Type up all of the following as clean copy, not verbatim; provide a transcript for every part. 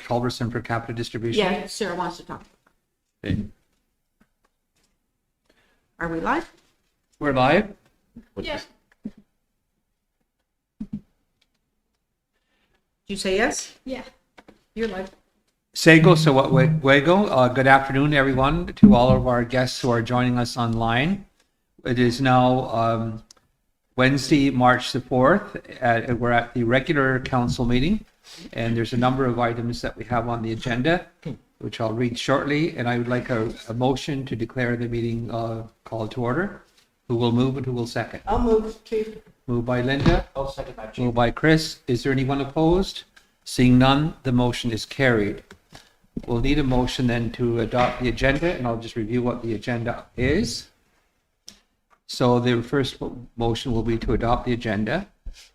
Culberson per capita distribution? Yeah, Sarah wants to talk. Okay. Are we live? We're live? Yeah. Did you say yes? Yeah. You're live. Sego Sawatwego, good afternoon, everyone, to all of our guests who are joining us online. It is now Wednesday, March the 4th. We're at the regular council meeting, and there's a number of items that we have on the agenda, which I'll read shortly, and I would like a motion to declare the meeting called to order. Who will move and who will second? I'll move, Chief. Moved by Linda. I'll second that, Chief. Moved by Chris. Is there anyone opposed? Seeing none, the motion is carried. We'll need a motion then to adopt the agenda, and I'll just review what the agenda is. So the first motion will be to adopt the agenda.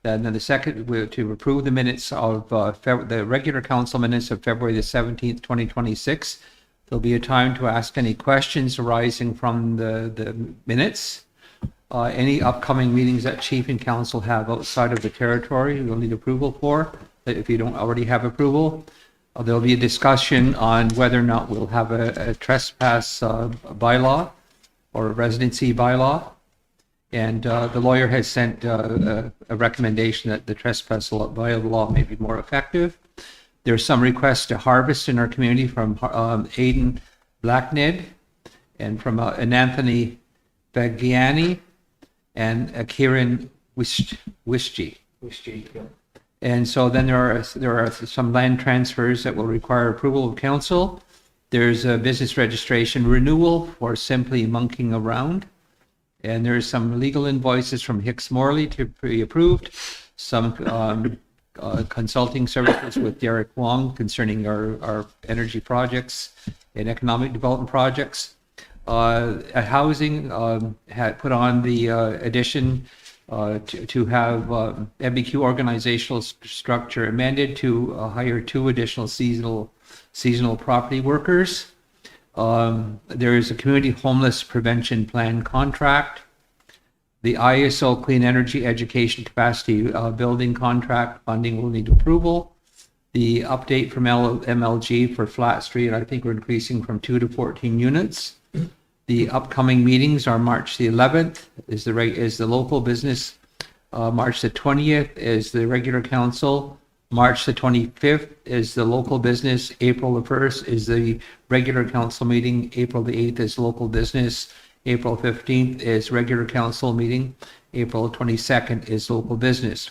Then the second will to approve the minutes of the regular council minutes of February the 17th, 2026. There'll be a time to ask any questions arising from the minutes. Any upcoming meetings that chief and council have outside of the territory, you'll need approval for, if you don't already have approval. There'll be a discussion on whether or not we'll have a trespass bylaw or a residency bylaw. And the lawyer has sent a recommendation that the trespass bylaw may be more effective. There's some requests to harvest in our community from Aidan Blackned and from Anthony Bagiani and Kieran Wischi. And so then there are some land transfers that will require approval of council. There's a business registration renewal for Simply Monkeying Around. And there's some legal invoices from Hicks Morley to be approved. Some consulting services with Derek Wong concerning our energy projects and economic development projects. Housing had put on the addition to have MBQ organizational structure amended to hire 2 additional seasonal property workers. There is a community homeless prevention plan contract. The ISO clean energy education capacity building contract funding will need approval. The update from MLG for Flat Street, I think we're increasing from 2 to 14 units. The upcoming meetings are March the 11th is the local business. March the 20th is the regular council. March the 25th is the local business. April the 1st is the regular council meeting. April the 8th is local business. April 15th is regular council meeting. April 22nd is local business.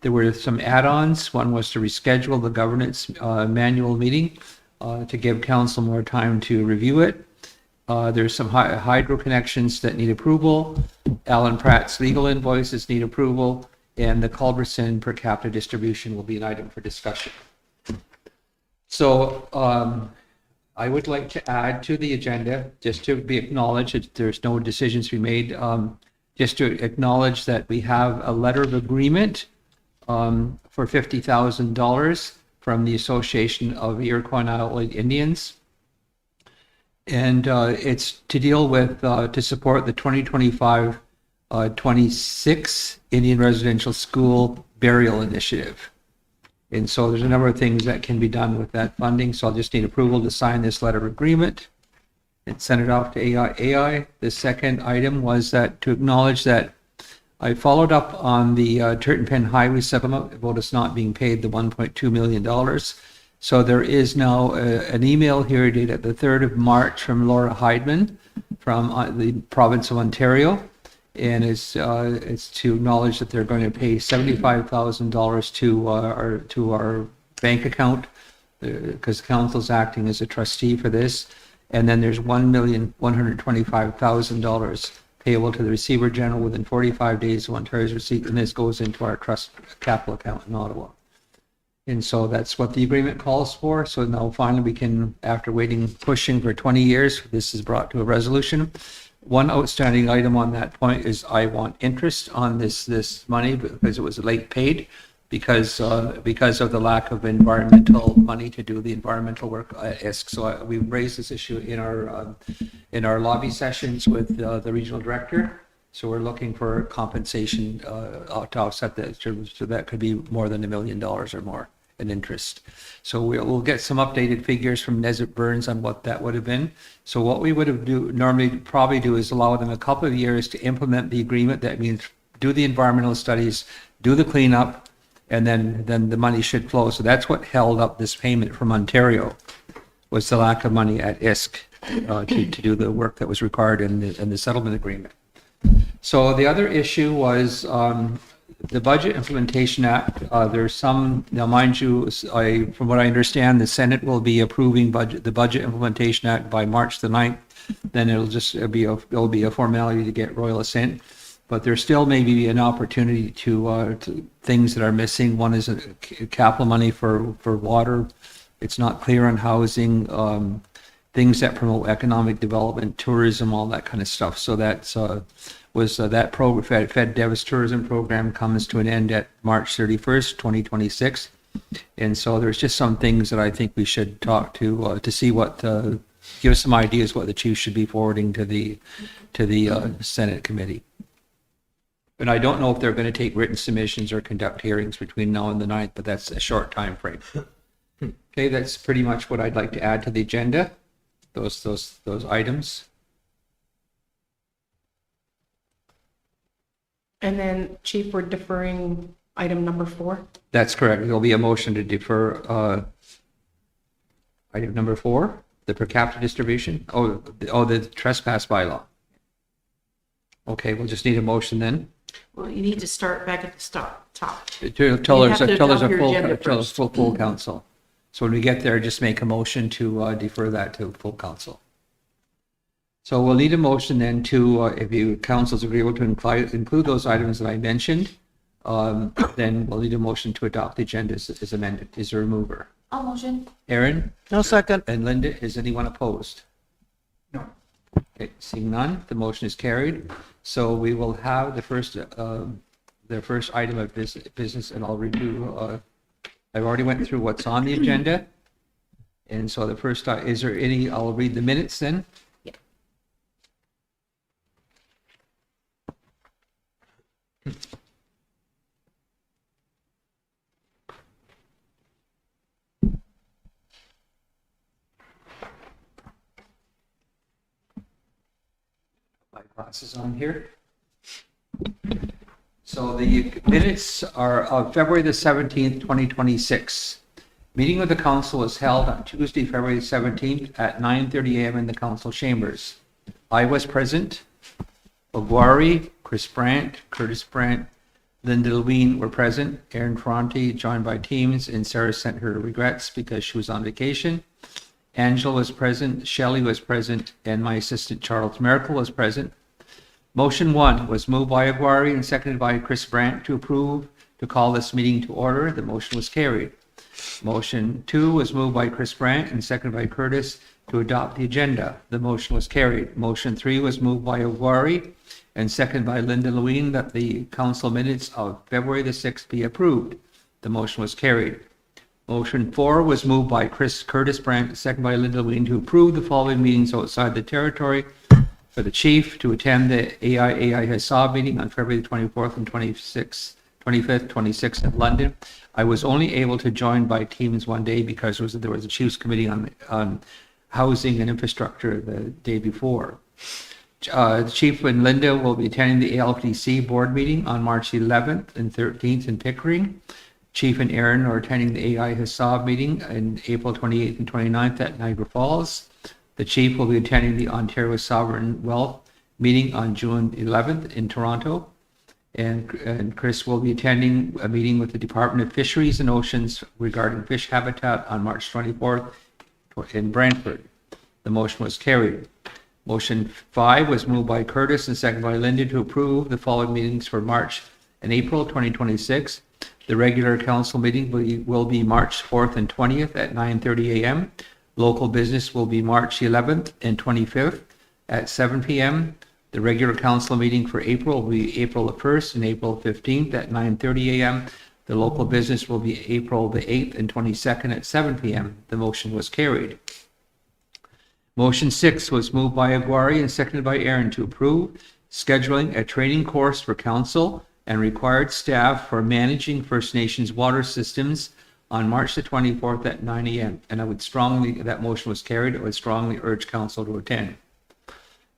There were some add-ons. One was to reschedule the governance manual meeting to give council more time to review it. There's some hydro connections that need approval. Alan Pratt's legal invoices need approval. And the Culberson per capita distribution will be an item for discussion. So I would like to add to the agenda, just to be acknowledged that there's no decisions to be made, just to acknowledge that we have a letter of agreement for $50,000 from the Association of Iroquois and Allied Indians. And it's to deal with, to support the 2025-26 Indian Residential School Burial Initiative. And so there's a number of things that can be done with that funding. So I'll just need approval to sign this letter of agreement and send it off to AI. The second item was that to acknowledge that I followed up on the Turton Pen Highway settlement about us not being paid the $1.2 million. So there is now an email here dated the 3rd of March from Laura Heidman from the province of Ontario. And it's to acknowledge that they're going to pay $75,000 to our bank account because the council's acting as a trustee for this. And then there's $1,125,000 payable to the Receiver General within 45 days of Ontario's receipt, and this goes into our trust capital account in Ottawa. And so that's what the agreement calls for. So now finally we can, after pushing for 20 years, this is brought to a resolution. One outstanding item on that point is I want interest on this money because it was late paid because of the lack of environmental money to do the environmental work at ISK. So we raised this issue in our lobby sessions with the regional director. So we're looking for compensation to offset that. So that could be more than $1 million or more and interest. So we'll get some updated figures from Nesbitt Burns on what that would have been. So what we would have normally probably do is allow them a couple of years to implement the agreement. That means do the environmental studies, do the cleanup, and then the money should flow. So that's what held up this payment from Ontario, was the lack of money at ISK to do the work that was required in the settlement agreement. So the other issue was the Budget Implementation Act. There's some, now mind you, from what I understand, the Senate will be approving the Budget Implementation Act by March the 9th. Then it'll be a formality to get royal assent. But there still may be an opportunity to things that are missing. One is capital money for water. It's not clear on housing, things that promote economic development, tourism, all that kind of stuff. So that's that program, Fed Dev's tourism program, comes to an end at March 31st, 2026. And so there's just some things that I think we should talk to see what, give us some ideas what the chief should be forwarding to the Senate committee. And I don't know if they're going to take written submissions or conduct hearings between now and the 9th, but that's a short time frame. Okay, that's pretty much what I'd like to add to the agenda, those items. And then, Chief, we're deferring item number 4. That's correct. There'll be a motion to defer item number 4, the per capita distribution. The trespass bylaw. Okay, we'll just need a motion then. Well, you need to start back at the top. Tell us adopt a full council. So when we get there, just make a motion to defer that to full council. So we'll need a motion then to, if you council's agreeable to include those items that I mentioned, then we'll need a motion to adopt the agenda as amended. Is there a mover? I'll motion. Aaron? No second. And Linda, is anyone opposed? No. Okay, seeing none, the motion is carried. So we will have the first item of business, and I'll review. I've already went through what's on the agenda, and so the first is there any? I'll read the minutes then. Yeah. My glasses on here. So the minutes are of February the 17th, 2026. Meeting of the council was held on Tuesday, February 17th at 9:30 a.m. in the council chambers. I was present. Oguari, Chris Brandt, Curtis Brandt, Linda Lewine were present. Aaron Ferranti joined by Teams, and Sarah sent her regrets because she was on vacation. Angela was present, Shelley was present, and my assistant Charles Miracle was present. Motion 1 was moved by Aguirre and seconded by Chris Brandt to approve to call this meeting to order. The motion was carried. Motion 2 was moved by Chris Brandt and seconded by Curtis to adopt the agenda. The motion was carried. Motion 3 was moved by Aguirre and seconded by Linda Lewine that the council minutes of February the 6th be approved. The motion was carried. Motion 4 was moved by Curtis Brandt, seconded by Linda Lewine to approve the following meetings outside the territory for the chief to attend the AI Hassab meeting on February the 24th and 25th, 26th in London. I was only able to join by Teams one day because there was a chief's committee on housing and infrastructure the day before. The chief and Linda will be attending the ALPDC board meeting on March 11th and 13th in Pickering. Chief and Aaron are attending the AI Hassab meeting in April 28th and 29th at Niagara Falls. The chief will be attending the Ontario Sovereign Wealth meeting on June 11th in Toronto. And Chris will be attending a meeting with the Department of Fisheries and Oceans regarding fish habitat on March 24th in Brantford. The motion was carried. Motion 5 was moved by Curtis and seconded by Linda to approve the following meetings for March and April 2026. The regular council meeting will be March 4th and 20th at 9:30 a.m. Local business will be March 11th and 25th at 7 p.m. The regular council meeting for April will be April the 1st and April 15th at 9:30 a.m. The local business will be April the 8th and 22nd at 7 p.m. The motion was carried. Motion 6 was moved by Aguirre and seconded by Aaron to approve scheduling a training course for council and required staff for managing First Nations water systems on March the 24th at 9 a.m. And that motion was carried. I would strongly urge council to attend.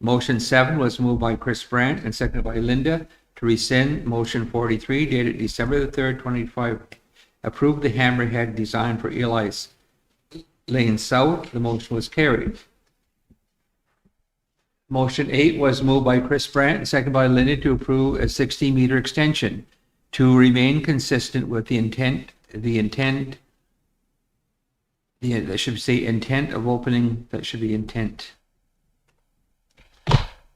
Motion 7 was moved by Chris Brandt and seconded by Linda to rescind motion 43 dated December the 3rd, 2025. Approve the hammerhead design for Eli's Lane South. The motion was carried. Motion 8 was moved by Chris Brandt and seconded by Linda to approve a 60-meter extension to remain consistent with that should say intent of opening, that should be intent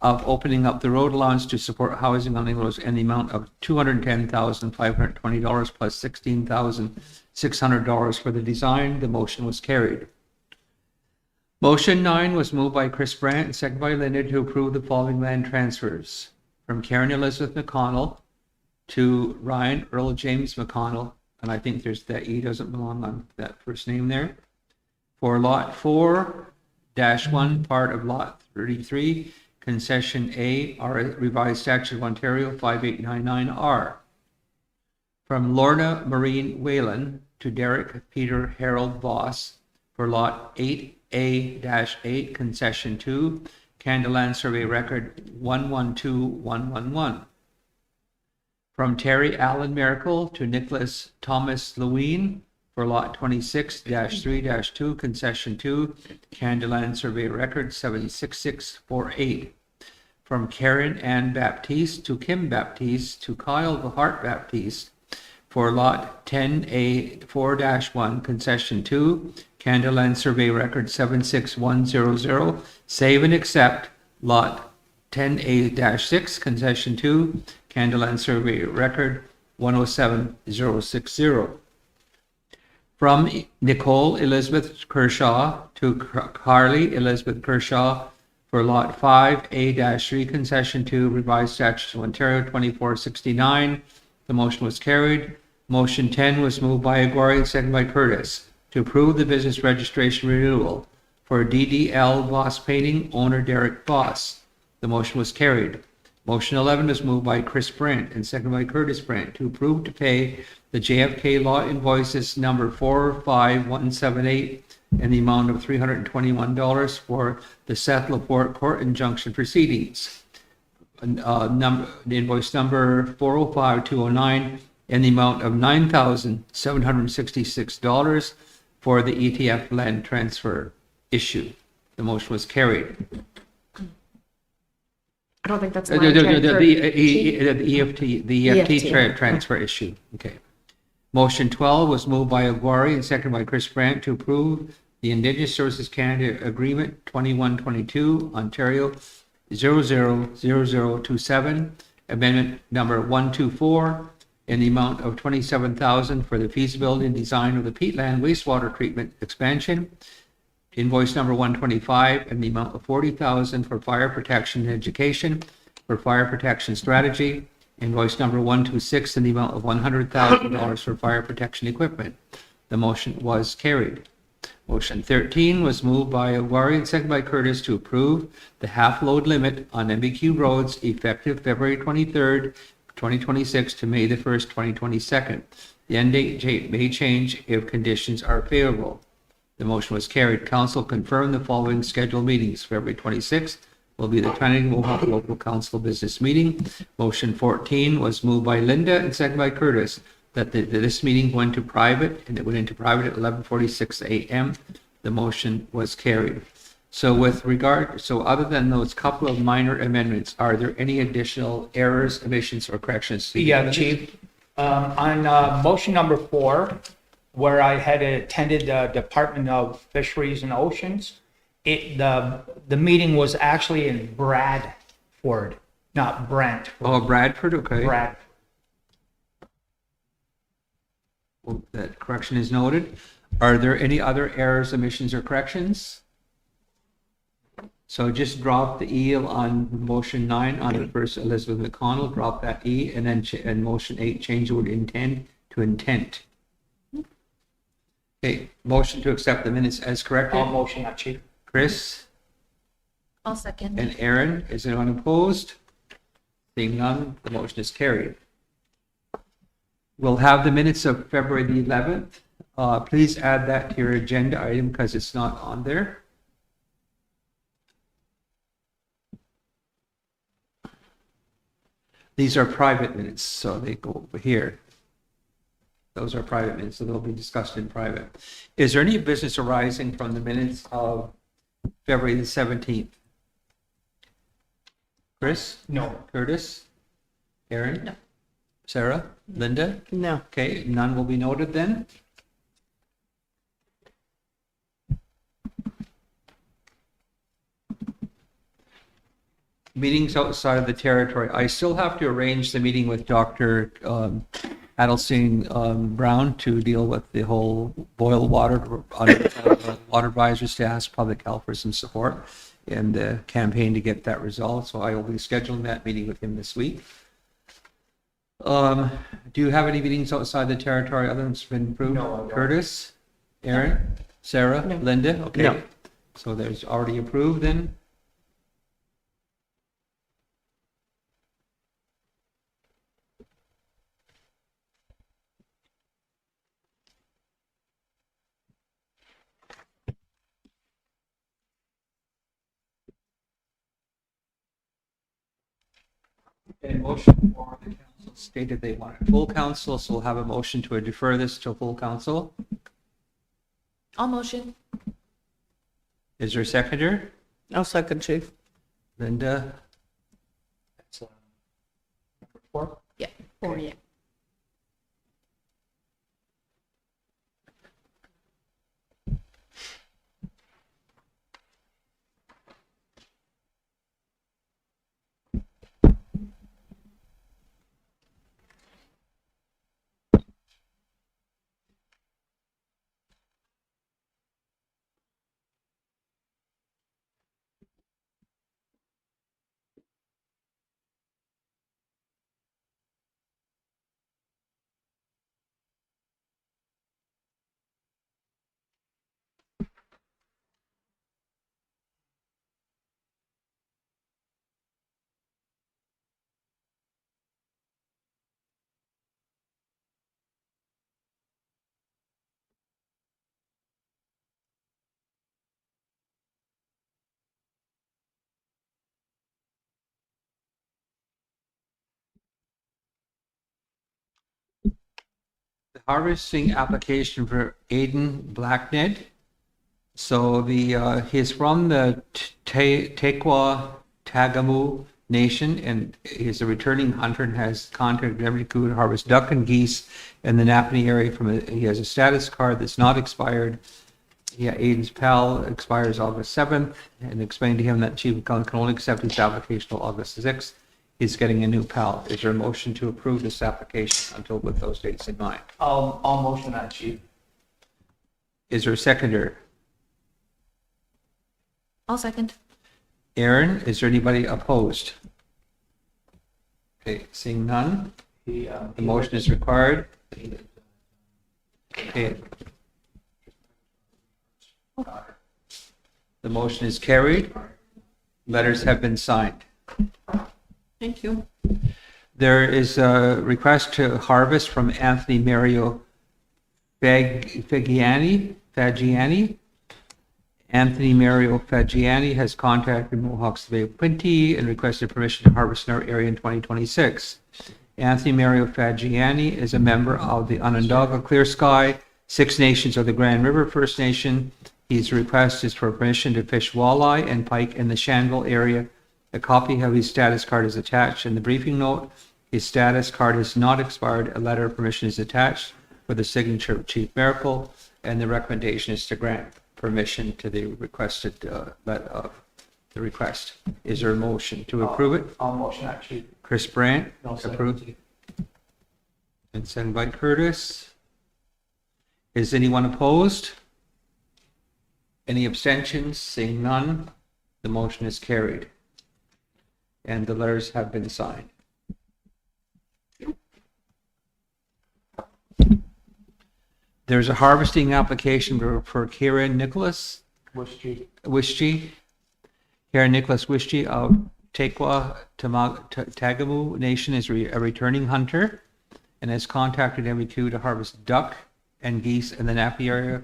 of opening up the road allowance to support housing on the roads in the amount of $210,520 plus $16,600 for the design. The motion was carried. Motion 9 was moved by Chris Brandt and seconded by Linda to approve the following land transfers from Karen Elizabeth McConnell to Ryan Earl James McConnell, and I think there's that E doesn't belong on that first name there, for lot 4-1, part of lot 33, concession A, our revised statute of Ontario 5899R. From Lorna Marine Whalen to Derek Peter Harold Voss for lot 8A-8, concession 2, Canadaland Survey Record 112111. From Terry Allen Miracle to Nicholas Thomas Lewin for lot 26-3-2, concession 2, Canadaland Survey Record 76648. From Karen Ann Baptiste to Kim Baptiste to Kyle the Hart Baptiste for lot 10A4-1, concession 2, Canadaland Survey Record 76100, save and accept lot 10A-6, concession 2, Canadaland Survey Record 107060. From Nicole Elizabeth Kershaw to Carly Elizabeth Kershaw for lot 5A-3, concession 2, revised statutes of Ontario 2469. The motion was carried. Motion 10 was moved by Agori and seconded by Curtis to approve the business registration renewal for DDL Voss Painting, owner Derek Voss. The motion was carried. Motion 11 was moved by Chris Brandt and seconded by Curtis Brandt to approve to pay the JFK Law invoices number 45178 in the amount of $321 for the Seth Laporte Court injunction proceedings. Invoice number 405209 in the amount of $9,766 for the ETF land transfer issue. The motion was carried. I don't think that's The my transfer. EFT transfer issue. Okay. Motion 12 was moved by Agori and seconded by Chris Brandt to approve the Indigenous Services Canada Agreement 2122 Ontario 000027, amendment number 124 in the amount of $27,000 for the feasibility and design of the peatland wastewater treatment expansion. Invoice number 125 in the amount of $40,000 for fire protection and education for fire protection strategy. Invoice number 126 in the amount of $100,000 for fire protection equipment. The motion was carried. Motion 13 was moved by Agori and seconded by Curtis to approve the half-load limit on MBQ roads effective February 23rd, 2026 to May the 1st, 2022. The end date may change if conditions are favorable. The motion was carried. Council confirmed the following scheduled meetings. February 26th will be the Tyendinaga Mohawk Local Council business meeting. Motion 14 was moved by Linda and seconded by Curtis that this meeting went to private, and it went into private at 11:46 a.m. The motion was carried. So other than those couple of minor amendments, are there any additional errors, omissions, or corrections? Yeah, Chief. On motion number 4, where I had attended the Department of Fisheries and Oceans, the meeting was actually in Bradford, not Brent. Oh, Bradford, okay. Bradford. Well, that correction is noted. Are there any other errors, omissions, or corrections? So just drop the E on motion 9 on the first Elizabeth McConnell, drop that E, and then in motion 8, change the word intend to intent. Okay, motion to accept the minutes as corrected. All motion, that Chief. Chris I'll second. and Aaron, is anyone opposed? Seeing none, the motion is carried. We'll have the minutes of February the 11th Please add that to your agenda item because it's not on there. These are private minutes, so they go over here. Those are private minutes, so they'll be discussed in private. Is there any business arising from the minutes of February the 17th? Chris? No. Curtis? Aaron? No. Sarah? Linda? No. Okay, none will be noted then. Meetings outside of the territory. I still have to arrange the meeting with Dr. Adelstein Brown to deal with the whole boil water, water advisory to ask public health for some support in the campaign to get that resolved. So I will be scheduling that meeting with him this week. Do you have any meetings outside the territory other than it's been approved? No, I don't. Curtis? Aaron? Sarah? No. Linda? Okay. No. So there's already approved then. A motion for the council stated they wanted full council, so we'll have a motion to defer this to full council. I'll motion. Is there a seconder? I'll second, Chief. Linda? That's number 4. Yeah. Or yeah. The harvesting application for Aiden Blackned. So he's from the Tequa Tagamu Nation, and he's a returning hunter and has contracted every coup to harvest duck and geese in the Napanee area. He has a status card that's not expired. Yeah, Aiden's PAL expires August 7th, and explained to him that Chief can only accept his application until August 6th. He's getting a new PAL. Is there a motion to approve this application until with those dates in mind? I'll motion that, Chief. Is there a seconder? I'll second. Aaron, is there anybody opposed? Okay, seeing none, the motion is required. Okay. The motion is carried. Letters have been signed. Thank you. There is a request to harvest from Anthony Mario Fagiani. Anthony Mario Fagiani has contacted Mohawks Bay Quinte and requested permission to harvest in our area in 2026. Anthony Mario Fagiani is a member of the Onondaga Clear Sky Six Nations of the Grand River First Nation. His request is for permission to fish walleye and pike in the Shanville area. A copy of his status card is attached in the briefing note. His status card has not expired. A letter of permission is attached with the signature of Chief Miracle, and the recommendation is to grant permission to the requested the request. Is there a motion to approve it? I'll motion that, Chief. Chris Brandt, I'll second. approved. And second by Curtis. Is anyone opposed? Any abstentions? Seeing none, the motion is carried. And the letters have been signed. There's a harvesting application for Karen Nicholas Wishchi. Karen Nicholas Wishchi of Tequa Tagamu Nation is a returning hunter and has contacted MBQ to harvest duck and geese in the Nappy area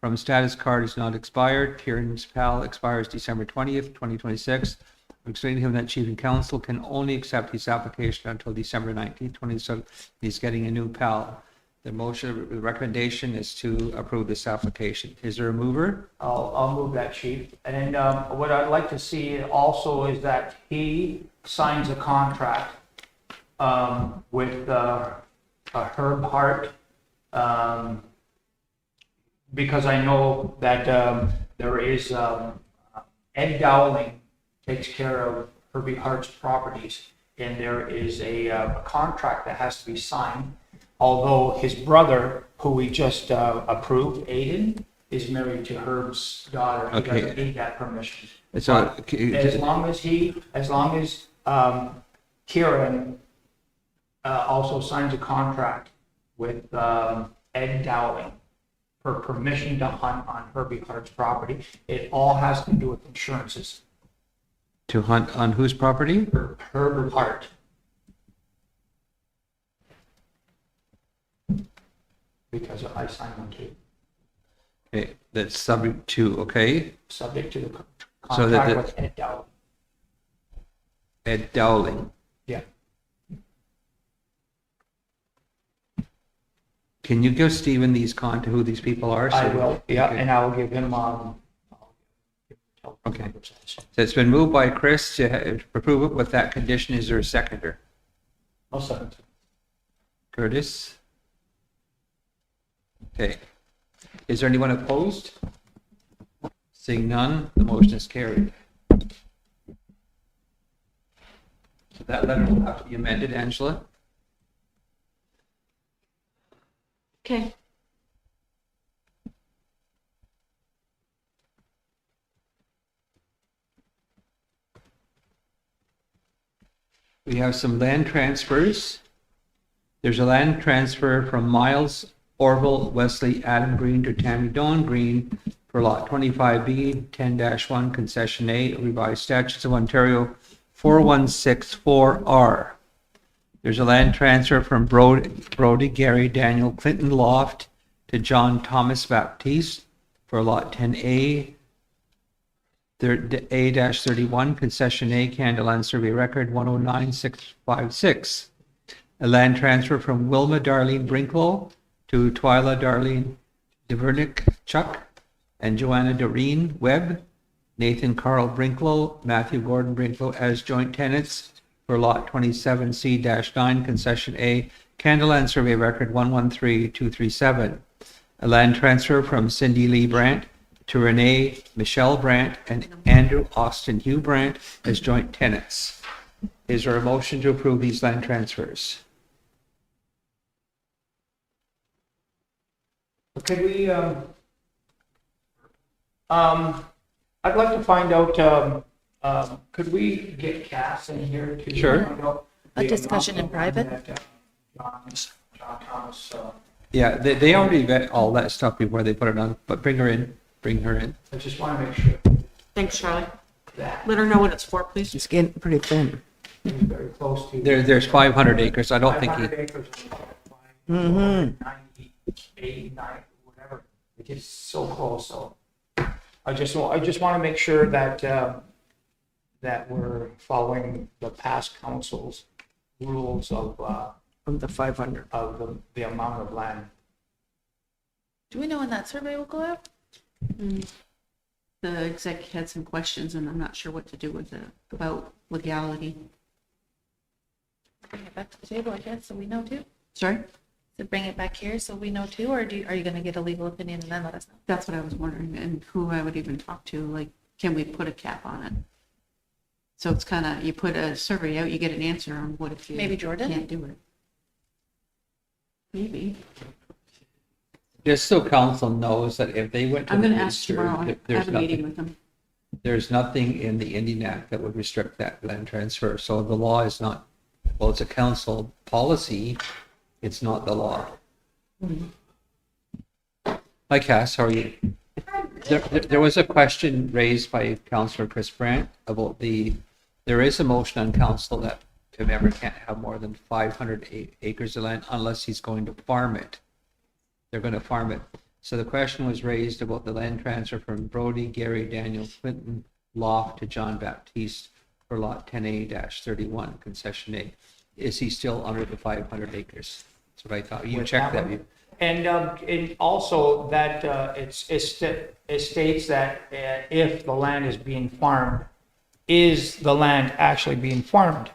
from status card is not expired. Kieran's PAL expires December 20th, 2026. I'm explaining to him that chief and council can only accept his application until December 19th, 2027. He's getting a new PAL. The recommendation is to approve this application. Is there a mover? I'll move that, Chief. And what I'd like to see also is that he signs a contract with Herb Hart, because I know that there is Ed Dowling takes care of Herbie Hart's properties, and there is a contract that has to be signed. Although his brother, who we just approved, Aiden, is married to Herb's daughter. He Okay. doesn't need that permission. So, But as long as Kieran also signs a contract with Ed Dowling for permission to hunt on Herbie Hart's property, it all has to do with insurances. to hunt on whose property? Herbert Hart. Because I signed one too, Okay, that's subject to, okay, subject to the So that contract with Ed Dowling. Ed Dowling. Yeah. Can you give Stephen who these people are? I So- will, yeah, Okay. and I will give him, Okay. So it's been moved by Chris to approve it with that condition. Is there a seconder? I'll second. Curtis? Okay. Is there anyone opposed? Seeing none, the motion is carried. So that letter will have to be amended, Angela. Okay. We have some land transfers. There's a land transfer from Miles Orville Wesley Adam Green to Tammy Dawn Green for lot 25B 10-1 concession A, revised statutes of Ontario 4164R. There's a land transfer from Brody Gary Daniel Clinton Loft to John Thomas Baptiste for lot 10A A-31 concession A, Candaland Survey Record 109656. A land transfer from Wilma Darlene Brinklow to Twyla Darlene Divernick Chuck and Joanna Doreen Webb, Nathan Carl Brinklow, Matthew Gordon Brinklow as joint tenants for lot 27C-9 concession A, Candaland Survey Record 113237. A land transfer from Cindy Lee Brandt to Renee Michelle Brandt and Andrew Austin Hugh Brandt as joint tenants. Is there a motion to approve these land transfers? Could we, I'd like to find out, could we get Cass in here to? Sure. find out A the discussion amount in of private? that, John Thomas, Yeah, they already vet all that stuff before they put it on, but bring her in. I just want to make sure Thanks, Charlie. that Let her know what it's for, please. It's getting pretty thin. he's very close to. There's 500 acres. I don't think 500 he, acres. Mhm. 98, 90, whatever. It's just so close, so. I just want to make sure that, that we're following the past council's rules of Of the 500. the amount of land. Do we know when that survey will go out? The exec had some questions and I'm not sure what to do with it about legality. Bring it back to the table, I guess, so we know too. Sorry? So bring it back here so we know too, or are you gonna get a legal opinion and then let us know? That's what I was wondering, and who I would even talk to, like, can we put a cap on it? So it's kind of, you put a survey out, you get an answer on what if you. Maybe Jordan? Can't do it. Maybe. just so council knows that if they went to I'm the gonna ask minister, tomorrow, I there's have a meeting nothing, with them. there's nothing in the Indian Act that would restrict that land transfer. So the law is not, well, it's a council policy. It's not the law. Hi, Cass, how are you? There was a question raised by Councillor Chris Brandt about there is a motion on council that a member can't have more than 500 acres of land unless he's going to farm it. They're going to farm it. So the question was raised about the land transfer from Brody, Gary, Daniel, Clinton, Loft to John Baptiste for lot 10A-31, concession A. Is he still under the 500 acres? That's what I thought. You With checked that that. one? And also that it states that if the land is being farmed, is the land actually being farmed?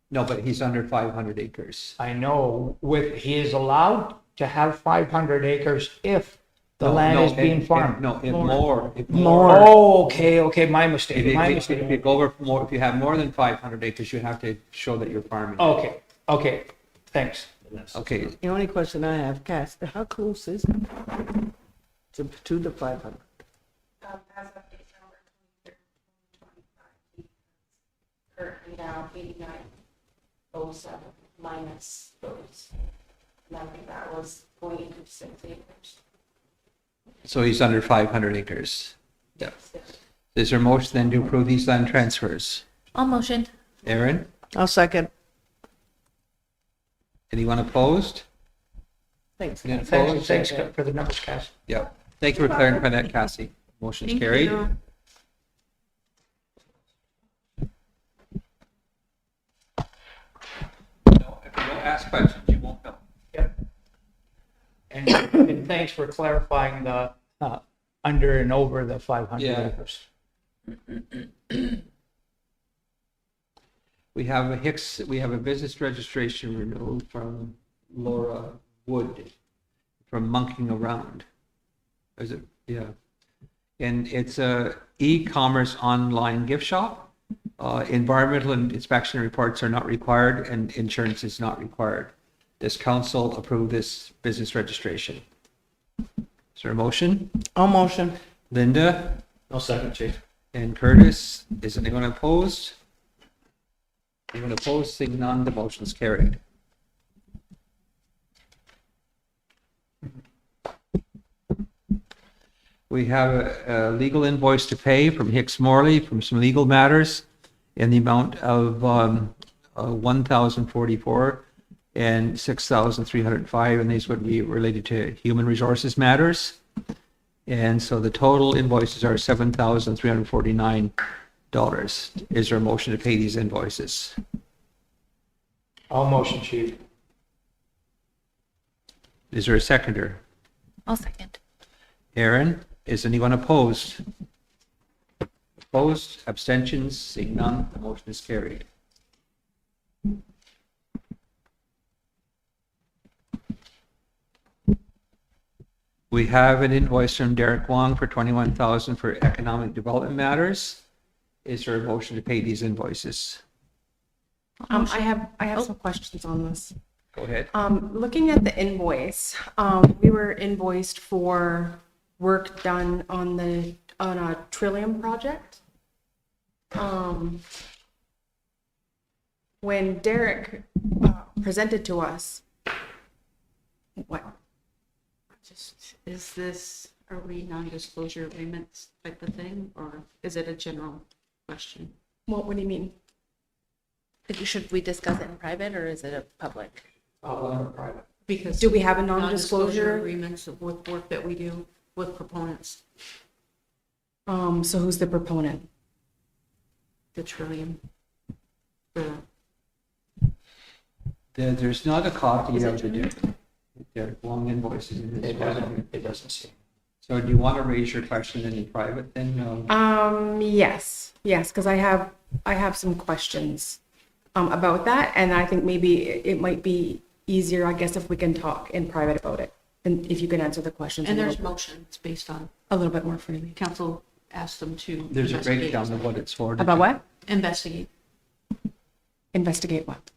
No, but he's under 500 acres. I know he is allowed to have 500 acres if the No, land no, is being if- farmed. No, if more. If More. Oh, okay, my If mistake, you, my if mistake. you go over more, if you have more than 500 acres, you have to show that you're farming. Okay, thanks. Okay, The only question I have, Cass, how close is it to the 500? As of December 23rd, 2025, currently now 8907 minus those. And I think that was going into 6 acres. so he's under 500 acres. Yeah. Yes. Is there a motion then to approve these land transfers? I'll motion. Aaron, I'll second. anyone opposed? Thanks. Anyone Thanks, opposed? thanks for the numbers, Cass. Yeah. Thank you for clarifying that, Cassie. Motion's Thank carried. you. No, if you don't ask questions, you won't know. Yep. And thanks for clarifying the under and over the 500 Yeah. acres. We have a business registration renewal from Laura Wood from Monkeying Around. Is it? Yeah. And it's a e-commerce online gift shop. Environmental and inspection reports are not required and insurance is not required. Does council approve this business registration? Is there a motion? I'll motion. Linda No second, Chief. and Curtis, is anyone opposed? Anyone opposed? Seeing none, the motion's carried. We have a legal invoice to pay from Hicks Morley from some legal matters in the amount of 1,044 and 6,305, and these would be related to human resources matters. And so the total invoices are $7,349. Is there a motion to pay these invoices? All motion, Chief. Is there a seconder? I'll second. Aaron, is anyone opposed? Opposed, abstentions, seeing none, the motion is carried. We have an invoice from Derek Wong for $21,000 for economic development matters. Is there a motion to pay these invoices? I have some questions on this. Go ahead. Looking at the invoice, we were invoiced for work done on a Trillium project. When Derek presented to us, what? Is this, are we non-disclosure agreements type of thing, or is it a general question? What do you mean? Should we discuss it in private or is it a public? Private. Because Do we have a non-disclosure non-disclosure? agreements with work that we do with proponents, So who's the proponent? the Trillium. The There's not a copy Is it of the June? Derek Wong invoices in this file. It doesn't seem. So do you want to raise your question in private then? Yes, because I have some questions about that, and I think maybe it might be easier, I guess, if we can talk in private about it, and if you can answer the questions And a there's little, motions based on, a little bit more freely. council asked them to. There's a investigate. breakdown of what it's for. About what? Investigate Investigate what?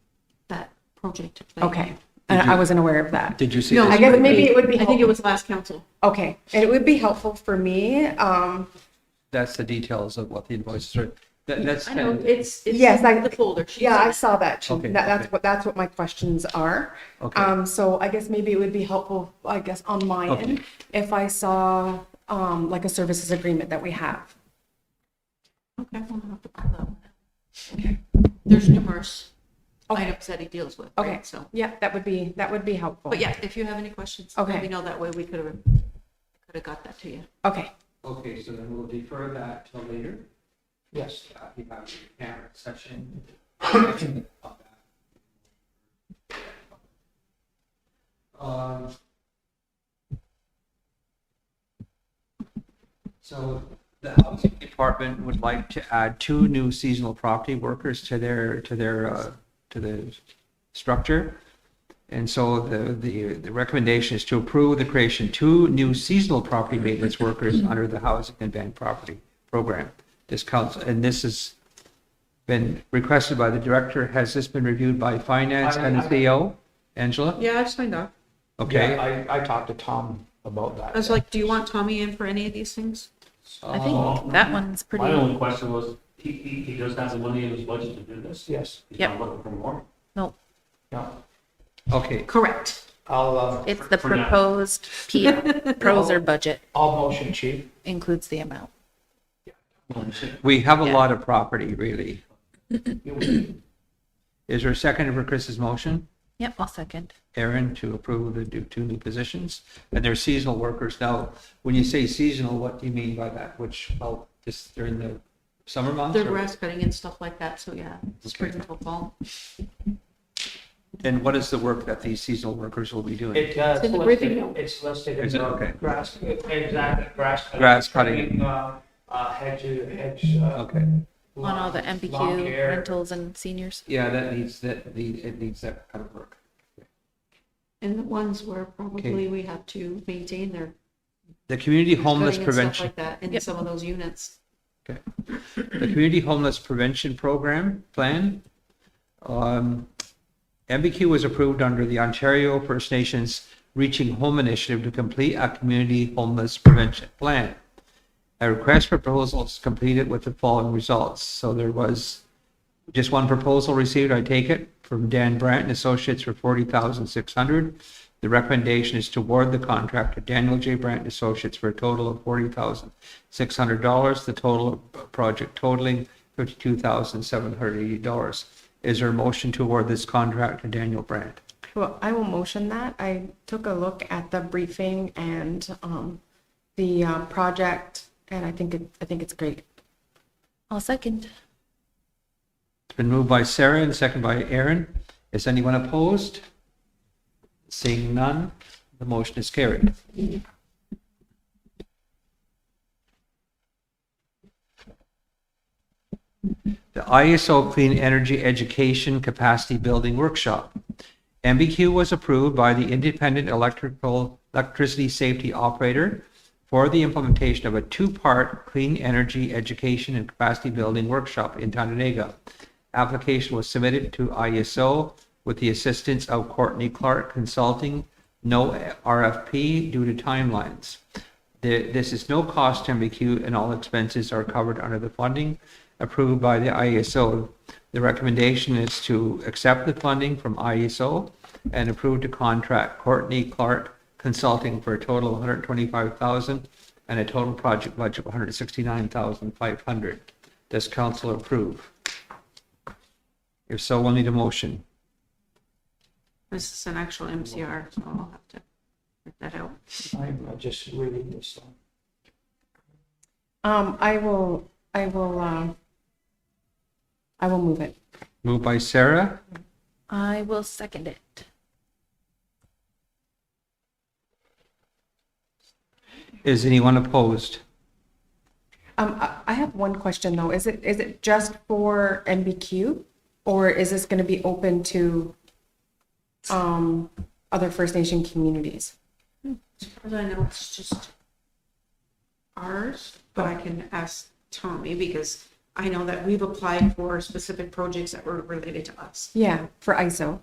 that project. Okay, Did I you- wasn't aware of that. Did you see? No, this? I guess maybe it would be I think it helpful. was last council. Okay, and it would be helpful for me. That's the details of what the invoices are. That's I know, kind of, it's Yes, in I- the folder. She Yeah, I said. saw that. Chief. Okay, That's okay. that's what my questions are. okay. So I guess maybe it would be helpful, I guess, on my Okay. end, if I saw like a services agreement that we have. Okay, I'm gonna have to pull that one out. Okay. There's numerous Okay. items that he deals with, Okay. right? So, Yeah, that would be helpful. but yeah, if you have any questions, Okay. let me know, that way we could have got that to you. Okay. Okay, so then we'll defer that till later. Yes. You have your camera session. Um, So the housing department would like to add 2 new seasonal property workers to the structure. And so the recommendation is to approve the creation of 2 new seasonal property maintenance workers under the housing and bank property program. This council, and this has been requested by the director. Has this been reviewed by finance and the CEO? Angela? Yeah, I just signed off. Okay. Yeah, I talked to Tom about that. I was like, do you want Tommy in for any of these things? I think that one's pretty, My only question was, he does have the money in his budget to do this? Yes, He's Yep. not looking for more? no, yeah. Okay, Correct. it's the For now. proposed PROSER budget I'll motion, chief. includes the amount. we have a Yeah. lot of property, really. Is there a second for Chris's motion? Yep, I'll second. Aaron, to approve the 2 new positions, and they're seasonal workers. Now, when you say seasonal, what do you mean by that? Which, just during the summer months? They're or- grass cutting and stuff like that, so yeah, spring until fall. And what is the work that these seasonal workers will be doing? It's in the briefing note. It's listed Is in it? the Okay. grass, exactly, grass. Grass cutting. trimming, hedge. Okay, On all the lawn MPQ care. rentals and seniors. yeah, it needs that kind of work. And the ones where probably we have to maintain their The community homeless cutting and stuff prevention. like that in Yep. some of those units. Okay. The Community Homeless Prevention Program Plan. MBQ was approved under the Ontario First Nations Reaching Home Initiative to complete a community homeless prevention plan. A request for proposals completed with the following results. So there was just one proposal received, I take it, from Dan Brandt and Associates for $40,600. The recommendation is to award the contract to Daniel J. Brandt and Associates for a total of $40,600. The total project totaling $52,780. Is there a motion to award this contract to Daniel Brandt? Well, I will motion that. I took a look at the briefing and the project, and I think it's great. I'll second. It's been moved by Sarah and seconded by Aaron. Is anyone opposed? Seeing none, the motion is carried. The ISO Clean Energy Education Capacity Building Workshop. MBQ was approved by the Independent Electricity Safety Operator for the implementation of a 2-part clean energy education and capacity building workshop in Tyendinaga. Application was submitted to ISO with the assistance of Courtney Clark Consulting. No RFP due to timelines. This is no cost to MBQ and all expenses are covered under the funding approved by the ISO. The recommendation is to accept the funding from ISO and approve to contract Courtney Clark Consulting for a total of $125,000 and a total project budget of $169,500. Does council approve? If so, we'll need a motion. This is an actual MCR, so I'll have to work that out. I'm just reading this. I will move it. Moved by Sarah, I will second it. is anyone opposed? I have one question though. Is it just for MBQ, or is this going to be open to other First Nation communities? As far as I know, it's just ours, but I can ask Tommy because I know that we've applied for specific projects that were related to us. Yeah, for ISO,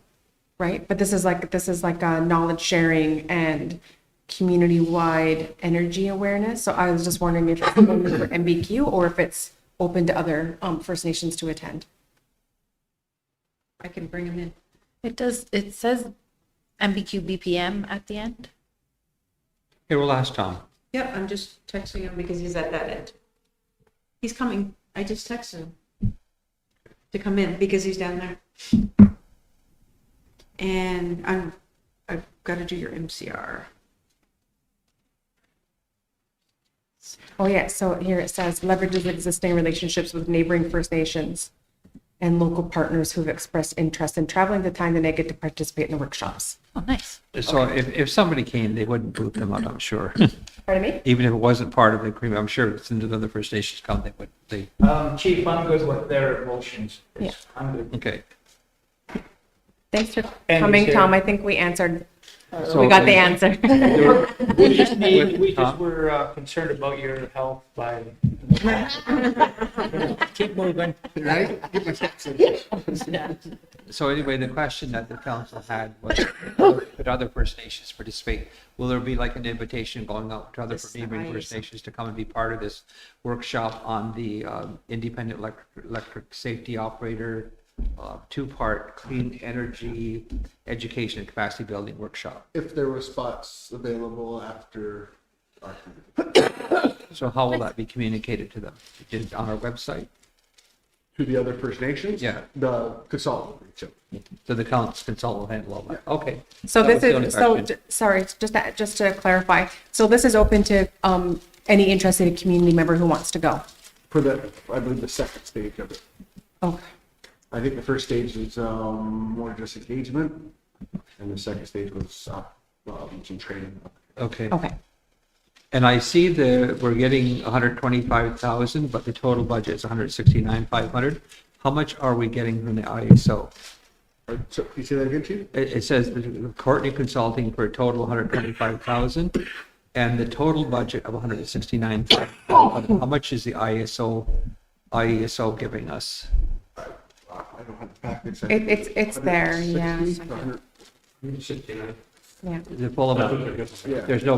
right? But this is like a knowledge sharing and community-wide energy awareness. So I was just wondering if it's only for MBQ or if it's open to other First Nations to attend. I can bring him in. It says MBQ BPM at the end. Here, we'll ask Tom. Yep, I'm just texting him because he's at that end. He's coming. I just texted him to come in because he's down there. And I've got to do your MCR. Oh, yeah, so here it says leverages existing relationships with neighboring First Nations and local partners who've expressed interest in traveling to Tyendinaga to participate in the workshops. Oh, nice. So if somebody came, they wouldn't boot them out, I'm sure. Pardon me? Even if it wasn't part of the agreement, I'm sure if some of the other First Nations come, they would, Chief, I'm good with their motions. Yeah. I'm good. okay. Thanks for And coming, is there- Tom. I think we answered, So we got the is- answer. We just were concerned about your health by. Keep moving. So anyway, the question that the council had was, could other First Nations participate? Will there be like an invitation going out to other This neighboring First ISO. Nations to come and be part of this workshop on the independent electric safety operator, two-part clean energy education and capacity building workshop? If there were spots available after our So how will that be communicated to them? Is it on our website? to the other First Nations? Yeah. The consultant will reach out. So the council consultant will handle all that? Okay. So That this was the only is, so, question. sorry, just to clarify. So this is open to any interested community member who wants to go. For the, I believe, the second stage of it. Okay. I think the first stage is more just engagement, and the second stage was some training. Okay. Okay. And I see we're getting 125,000, but the total budget is 169,500. How much are we getting from the ISO? So, you say that again, Chief? It says Courtney Consulting for a total of 125,000 and the total budget of 169,500. How much is the ISO giving us? I don't have the package. It's there, yeah. 160, 100. Yeah. Is it full of, Yeah. there's no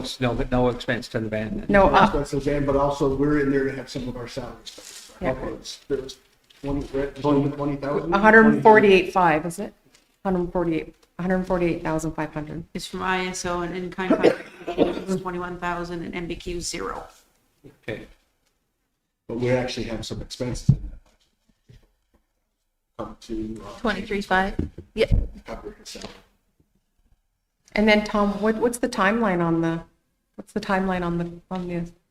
expense to the van then? No, Expenses, and but also we're in there to have some of our salaries. Yeah. There was 20,000. 148.5, is it? 148,500. It's from ISO and in-kind contributions, 21,000 and MBQ 0. Okay. But we actually have some expenses in that budget. Come to. 23.5? Yeah. Cover his salary. And then Tom, what's the timeline on the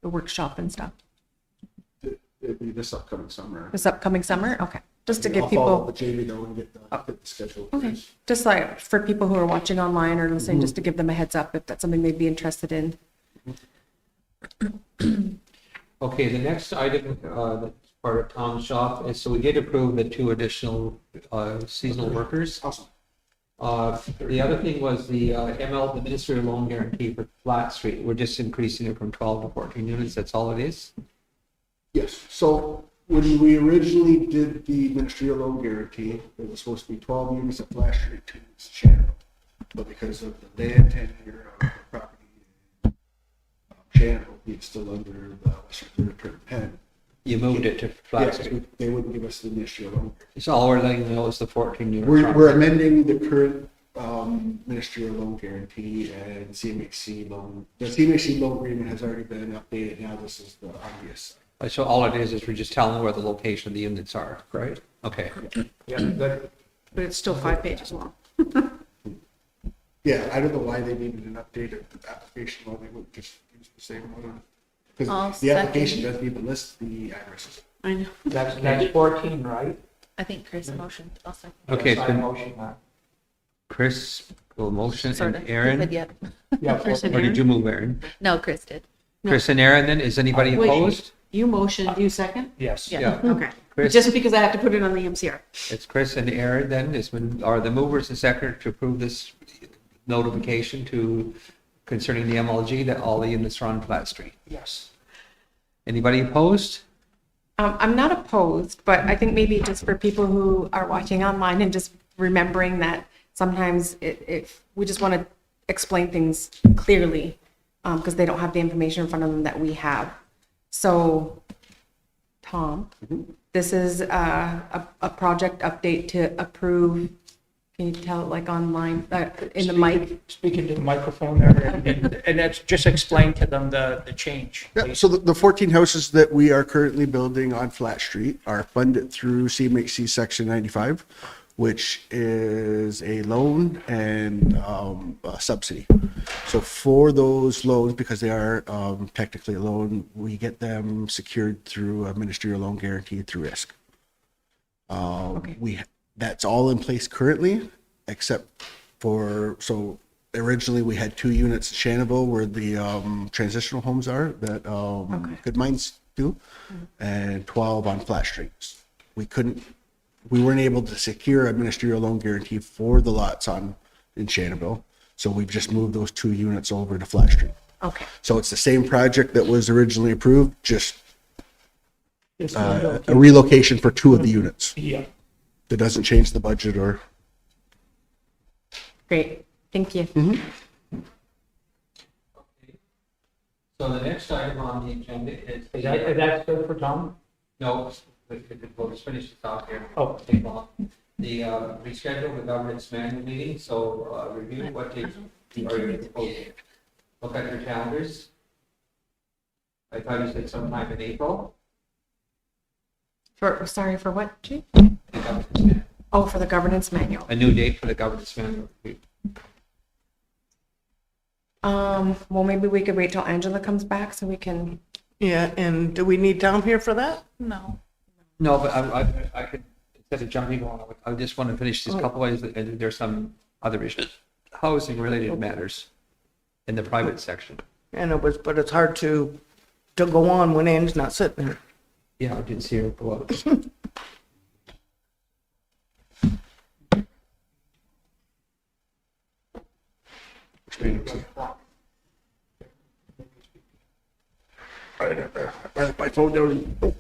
workshop and stuff? It'd be this upcoming summer. This upcoming summer? Okay. Just to give I'll follow up people, with Jamie though and get the schedule. okay, just like for people who are watching online or listening, just to give them a heads up if that's something they'd be interested in. Okay, the next item, that's part of Tom's shop is, so we did approve the 2 additional seasonal workers. Awesome. The other thing was the ML, the Ministry Loan Guarantee for Flat Street. We're just increasing it from 12 to 14 units. That's all it is? Yes, so when we originally did the ministerial loan guarantee, it was supposed to be 12 units at Flash Street, 2 units at Shannon. But because of the land tenure of the property, Shannon is still under the Western Third Pen. You moved it to Flat Yes, Street. they wouldn't give us the ministerial loan. So all we're letting them know is the 14 units. We're amending the current ministerial loan guarantee and CMHC loan. The CMHC loan agreement has already been updated. Now this is the obvious. So all it is we're just telling where the location of the units are, right? Okay. Yeah, good. But it's still 5 pages long. Yeah, I don't know why they needed an updated application law. They wouldn't just use the same one. I'll Because the application second. doesn't even list the addresses. I know. That's 14, right? I think Chris motioned also. Okay, Yes, I so motion that. Chris will motion Sort and of. Aaron, He said yep. Yeah, Chris and or did Aaron? you move Aaron? No, Chris did. Chris and Aaron then, is anybody Wait. opposed? You motioned, you second? yes. Yeah. Okay. Chris, Just because I have to put it on the MCR. it's Chris and Aaron then, are the movers and seconders to approve this notification concerning the MLG that all the units are on Flat Street? Yes. Anybody opposed? I'm not opposed, but I think maybe just for people who are watching online and just remembering that sometimes if we just want to explain things clearly, because they don't have the information in front of them that we have. So, Tom, this is a project update to approve. Can you tell it like online, in the mic? Speak into the microphone there, and that's just explain to them the change. Yeah, so the 14 houses that we are currently building on Flat Street are funded through CMHC Section 95. which is a loan and a subsidy. So for those loans, because they are technically a loan, we get them secured through a ministerial loan guarantee through risk. That's all in place currently, except for, so originally we had 2 units in Shannonville where the transitional homes are that Good Minds do, and 12 on Flat Street. We weren't able to secure a ministerial loan guarantee for the lots in Shannonville, so we've just moved those 2 units over to Flat Street. Okay. So it's the same project that was originally approved, just Just a relocation for 2 of the units. Yeah. That doesn't change the budget or. Great. Thank you. So the next item on the agenda is. Is that good for Tom? No, we'll just finish this off here. Oh. Take long. The reschedule the governance manual meeting, so review what dates you already proposed. Look at your calendars. I thought you said sometime in April. Sorry, for what, Chief? The governance manual. Oh, for the governance manual. A new date for the governance manual. Well, maybe we could wait till Angela comes back so we can, Yeah, and do we need Tom here for that? No. No, but I could, instead of jumping on, I just want to finish these couple ways, and there's some other issues, housing related matters in the private section. And but it's hard to go on when Anne's not sitting there. Yeah, I didn't see her go up. My phone down. Oh.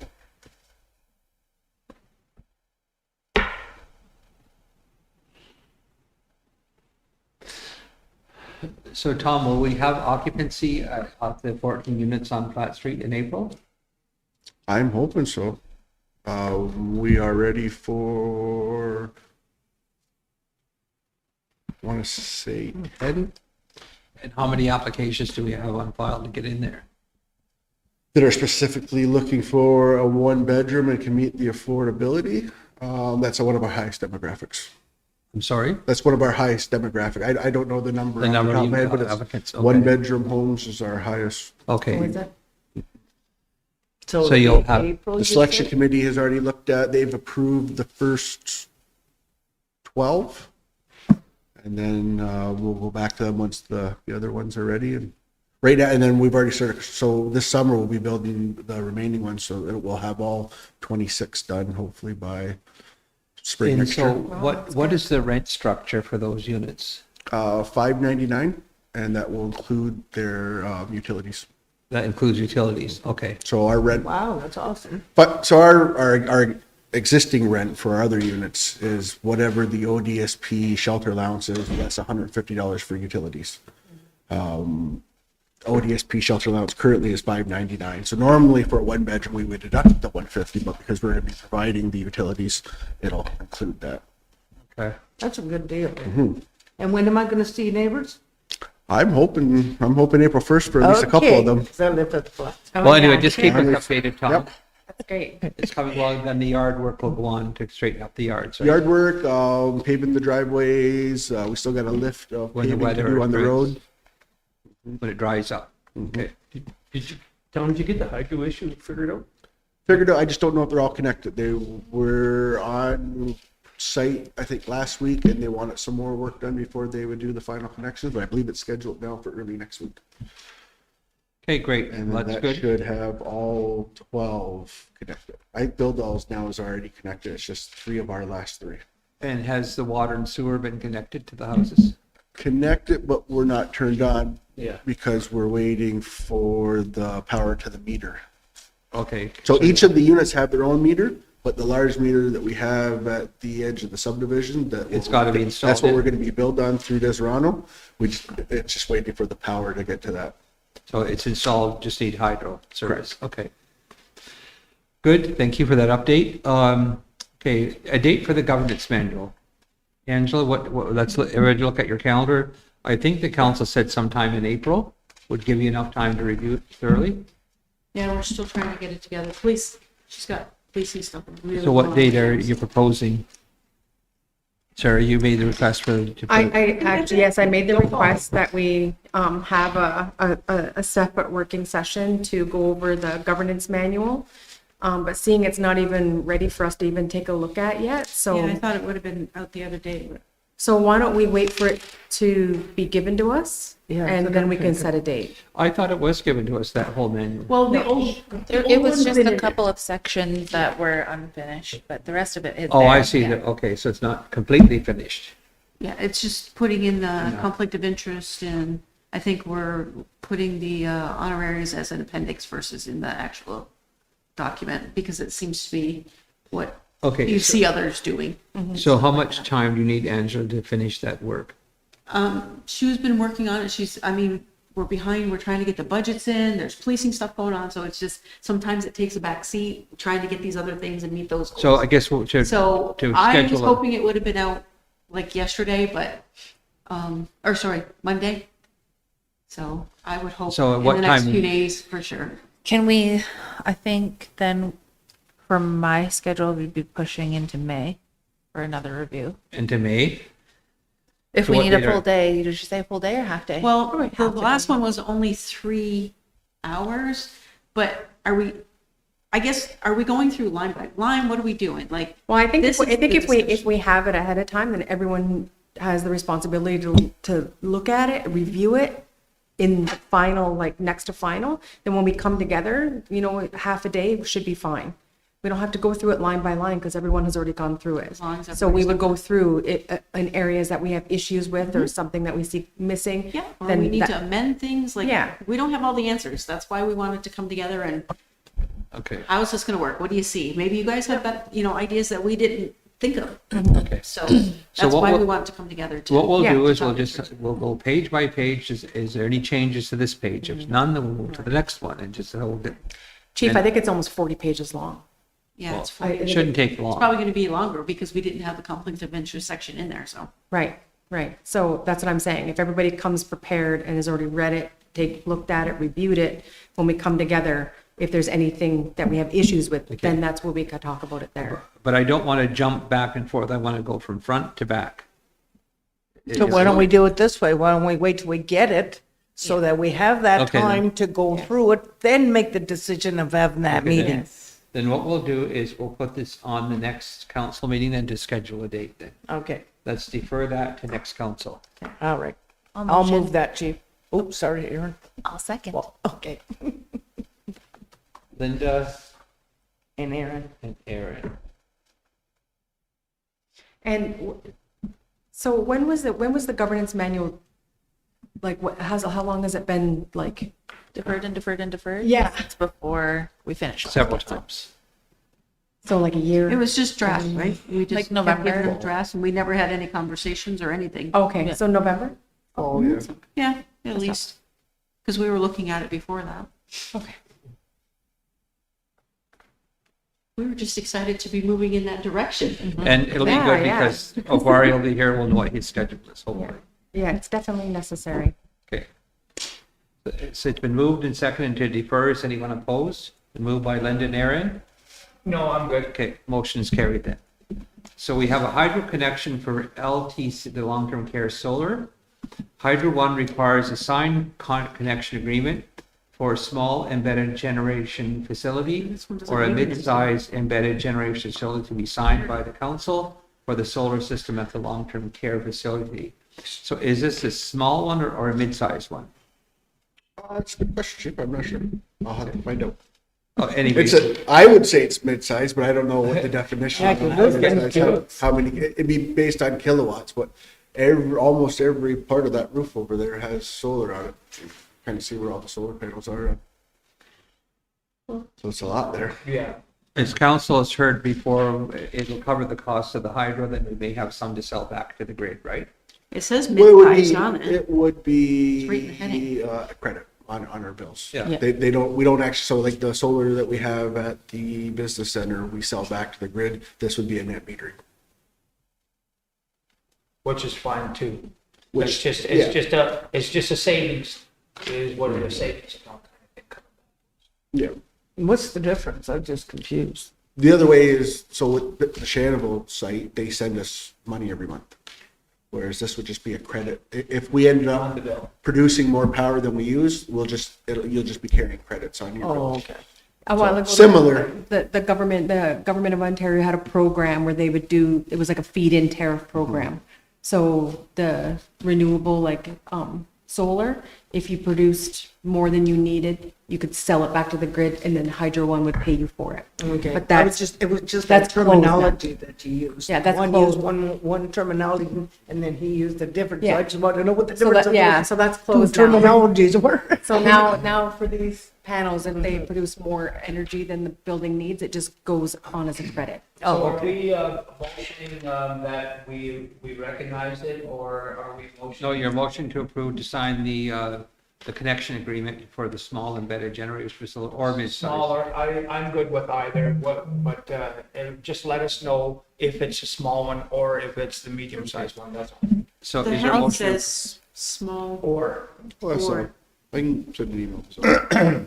So Tom, will we have occupancy of the 14 units on Flat Street in April? I'm hoping so. We are ready for, I want to say 10 And how many applications do we have on file to get in there? that are specifically looking for a 1-bedroom and can meet the affordability. That's one of our highest demographics. I'm sorry? That's one of our highest demographic. I don't know the number The off number top of my you head, but applicants, it's okay. 1-bedroom homes is our highest. what Okay, is it? So you'll have- April, The you selection said? committee has already looked at, they've approved the first 12. And then we'll go back to them once the other ones are ready. And right now, and then we've already started, so this summer we'll be building the remaining ones, so that we'll have all 26 done hopefully by spring and next so year. what is the rent structure for those units? $5.99, and that will include their utilities. That includes utilities, okay. So our rent, Wow, that's awesome. but so our existing rent for our other units is whatever the ODSP shelter allowance is, less $150 for utilities. ODSP shelter allowance currently is $5.99. So normally for a 1-bedroom, we would deduct the $150, but because we're going to be providing the utilities, it'll include that. Okay. That's a good deal. And when am I gonna see neighbors? I'm hoping April 1st for at least a couple of them. 'Cause I live at the flat. Oh, Well, anyway, yeah, just keep us sure. updated, Tom. Yep. That's great. It's coming along, then the yard work will go on to straighten up the yards. right? Yard work, paving the driveways, we still got a lift of When the paving to weather do on the dries. road. When it dries up, okay. Did you, Tom, did you get the hydro issue figured out? Figured out, I just don't know if they're all connected. They were on site, I think, last week, and they wanted some more work done before they would do the final connections, but I believe it's scheduled now for early next week. Okay, great, And then that's that good. should have all 12 connected. I think Bill Dolls now is already connected. It's just 3 of our last 3. And has the water and sewer been connected to the houses? Connected, but we're not turned on Yeah. because we're waiting for the power to the meter. Okay. So each of the units have their own meter, but the large meter that we have at the edge of the subdivision, It's gotta be installed That's what in. we're gonna be built on through Deserano. It's just waiting for the power to get to that. So it's installed, just need hydro service, okay. Good, thank you for that update. Okay, a date for the governance manual. Angela, let's look at your calendar. I think the council said sometime in April would give you enough time to review it thoroughly. Yeah, we're still trying to get it together. She's got policing stuff. Really So what going date on. are you proposing? Sorry, you made the request for. I actually, yes, I made the request that we have a separate working session to go over the governance manual. But seeing it's not even ready for us to even take a look at yet, Yeah, I so, thought it would have been out the other day, but so why don't we wait for it to be given to us? Yeah, And so then we that- can set a date. I thought it was given to us, that whole manual. well, the old, It was just a couple of sections that were unfinished, but the rest of it is Oh, I there, see yeah. that, okay, so it's not completely finished. yeah, it's just putting in the conflict of interest, and I think we're putting the honoraries as an appendix versus in the actual document, because it seems to be what Okay, you so- see others doing. So how much time do you need, Angela, to finish that work? Shu's been working on it. I mean, we're behind, we're trying to get the budgets in, there's policing stuff going on, so it's just, sometimes it takes a back seat, trying to get these other things and meet those goals. So I guess we'll, So to I was schedule a- hoping it would have been out like yesterday, but, or sorry, Monday. So I would hope So at in what the next time- few days, for sure. Can we, I think then for my schedule, we'd be pushing into May for another review. into May. If So we what need a date are- full day, did you say full day or half day? Well, Probably the half day. last one was only 3 hours, but I guess, are we going through line by line? What are we doing? Like, Well, I think, This if we- I is think the if we discussion. have it ahead of time, then everyone has the responsibility to look at it, review it in the final, like next to final. Then when we come together, half a day should be fine. We don't have to go through it line by line because everyone has already gone through it. As long as So we everybody's would go through it in areas that we have issues with or something that we see missing. yeah, or then we need that- to amend things, like, Yeah. we don't have all the answers. That's why we wanted to come together and Okay, how is this gonna work? What do you see? Maybe you guys have that, ideas that we didn't think of. okay. So So that's what why we we'll- want to come together to. What we'll Yeah. do is we'll go page by page. Is there any changes to this page? If none, then we'll move to the next one and just hold it. Chief, I think it's almost 40 pages long. Yeah, it's I- It shouldn't take It's long. probably gonna be longer because we didn't have the conflict of interest section in there, so. Right, right. So that's what I'm saying. If everybody comes prepared and has already read it, looked at it, reviewed it, when we come together, if there's anything that we have issues with, then that's where we could talk about it there. But I don't want to jump back and forth. I want to go from front to back. So why don't we do it this way? Why don't we wait till we get it so that we have that Okay, then. time to go through it, then make the decision of having that Okay, then. meeting? Then what we'll do is we'll put this on the next council meeting then to schedule a date then. Okay, Let's defer that to next council. all right. I'll I'll motion. move that, Chief. Oops, sorry, Aaron. I'll second. Well, okay. Linda And Aaron. and Aaron. And so when was the governance manual, like, how long has it been, like? Deferred and deferred and deferred? Yeah. It's before we finish. Several times. So like a year? It was just draft, right? We just Like kept November. giving them drafts, and we never had any conversations or anything. Okay, so November? Oh, yeah. Yeah, at least, because we were looking at it before that. Okay. We were just excited to be moving in that direction. And it'll be Yeah, good yeah. because Ovari will be here. We'll know what his schedule is, hopefully. Yeah, it's definitely necessary. Okay. So it's been moved and seconded to defer. Is anyone opposed? Been moved by Linda and Aaron. No, I'm good. Okay, motion is carried then. So we have a hydro connection for LTC, the long-term care solar. Hydro One requires a signed connection agreement for a small embedded generation facility This one doesn't or a need it. mid-sized embedded generation facility to be signed by the council for the solar system at the long-term care facility. So is this a small one or a mid-sized one? That's a good question, Chief. I'm not sure. I'll have to find out. Oh, anyway, I would say it's mid-size, but I don't know what the definition Yeah, of 'cause those mid-size, get how many, it'd be based on kilowatts, but almost every part of that roof over there has solar on it. Kind of see where all the solar panels are. So it's a lot there. Yeah. as council has heard before, it'll cover the cost of the hydro, then we may have some to sell back to the grid, right? It says Well, it would mid-sized be- on it. It would be It's right in the heading. a credit on our bills. Yeah. Yeah. We don't actually, so like the solar that we have at the business center, we sell back to the grid. This would be a net metering. Which is fine too. Which- It's just a savings, is what it is, savings. account kind of thing. Yeah. What's the difference? I'm just confused. The other way is, so with the Shannonville site, they send us money every month. Whereas this would just be a credit. If we ended up producing more power than we use, you'll just be carrying credits on your bill. Oh, okay. A while ago, Similar. The government of Ontario had a program where they would do, it was like a feed-in tariff program. So the renewable, like, solar, if you produced more than you needed, you could sell it back to the grid, and then Hydro One would pay you for it. Okay. But that's, It was just that that's closed now. terminology that you used. Yeah, that's One closed. used one terminology, and then he used a different, so Yeah. I just want to know what the So difference that, of yeah, those so that's two closed now. terminologies were. So now for these panels, if they produce more energy than the building needs, it just goes on as a credit. So are we motioning that we recognize it, or are we motioning? No, your motion to approve to sign the connection agreement for the small embedded generators facility or mid-size. Smaller, I'm good with either, but just let us know if it's a small one or if it's the medium-sized one, that's all. So The is your health motion? says small. Or, Well, so Or- I can send an email. So.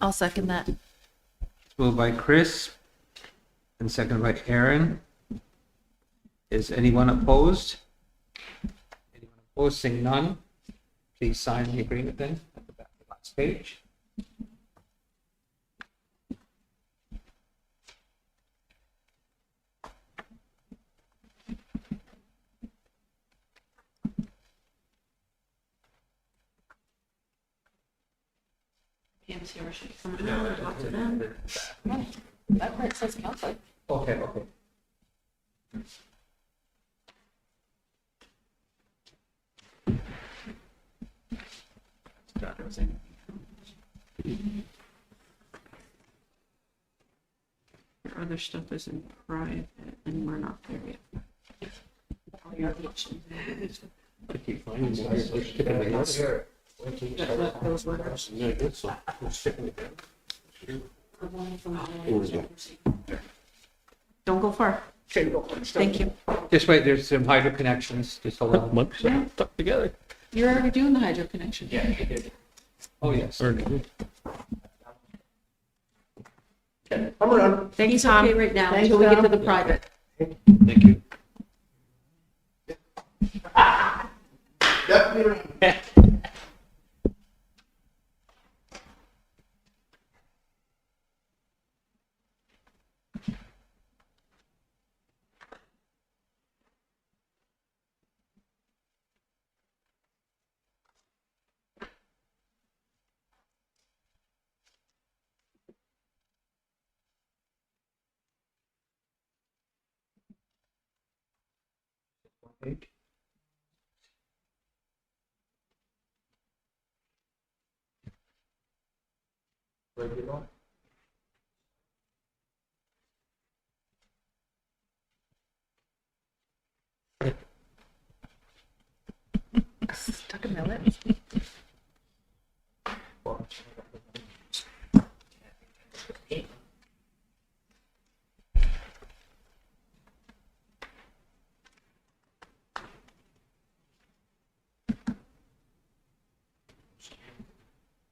I'll second that. Moved by Chris and seconded by Aaron. Is anyone opposed? Anyone opposed? Seeing none, please sign the agreement then at the back of the last page. Pam's here, she come around and talk to them. That part says council. Okay, okay. Your other stuff is in private and we're not there yet. All your options. I keep finding more. They're sticking together. Those letters. Yeah, I guess so. They're sticking together. Don't go far. Thank you. Just wait, there's some hydro connections, just hold on. Months stuck together. You're already doing the hydro connection. yeah, you did. Oh, yes. Or- I'm around. Thank you, He's Tom. okay right now Thanks, until we get to Tom. the private. Thank you. Stuck in my lips.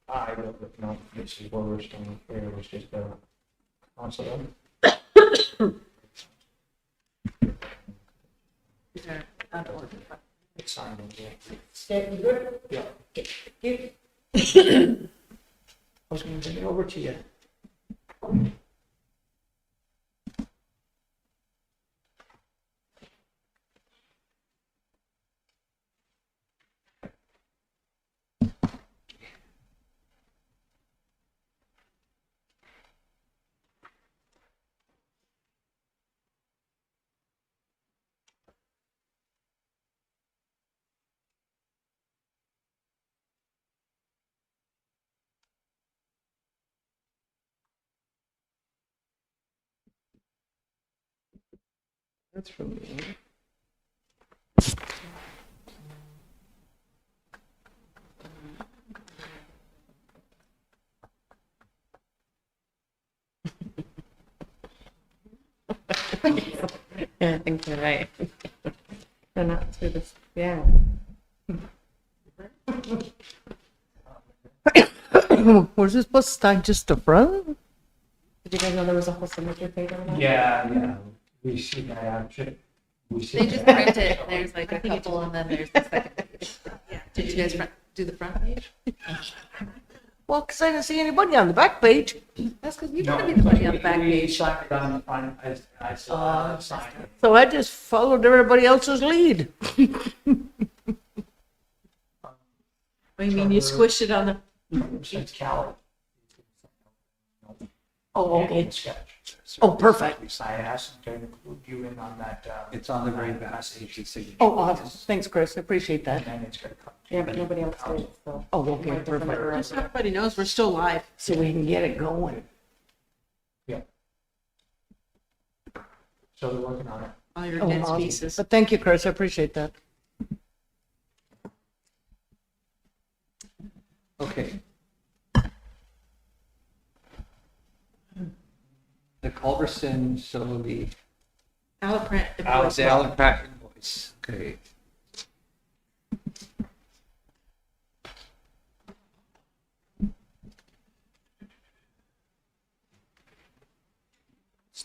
I don't know, this is where we're staying here, it was just a council. These are out of order. It's signed in here. Stay good. Yeah. Give- I was gonna bring it over to you. That's from me. Yeah, I think you're right. They're not through this, yeah. Was this supposed to start just the front? Did you guys know there was a whole signature page on that? Yeah, we see that actually. We see They just that. print it, there's like a couple, and then there's the second page. Did you guys do the front page? Well, because I didn't see anybody on the back page. That's because you No, gotta be the money on the back we page. signed it on the front, I saw it signed. So I just followed everybody else's lead. I mean, you squished it on the, Since Cali. Oh, okay. Sketch. Oh, perfect. I asked them to include you in on that. It's on the very back page, the signature. Oh, awesome. Thanks, Chris. I appreciate And that. then it's gonna come. Yeah, but nobody else did, so. Oh, okay, perfect. just so everybody knows we're still live. So we can get it going. Yeah. So they're working on it. All your Oh, dense awesome. pieces. But thank you, Chris. I appreciate that. Okay. The Culberson, so the Allen Allen Pratt invoice, okay.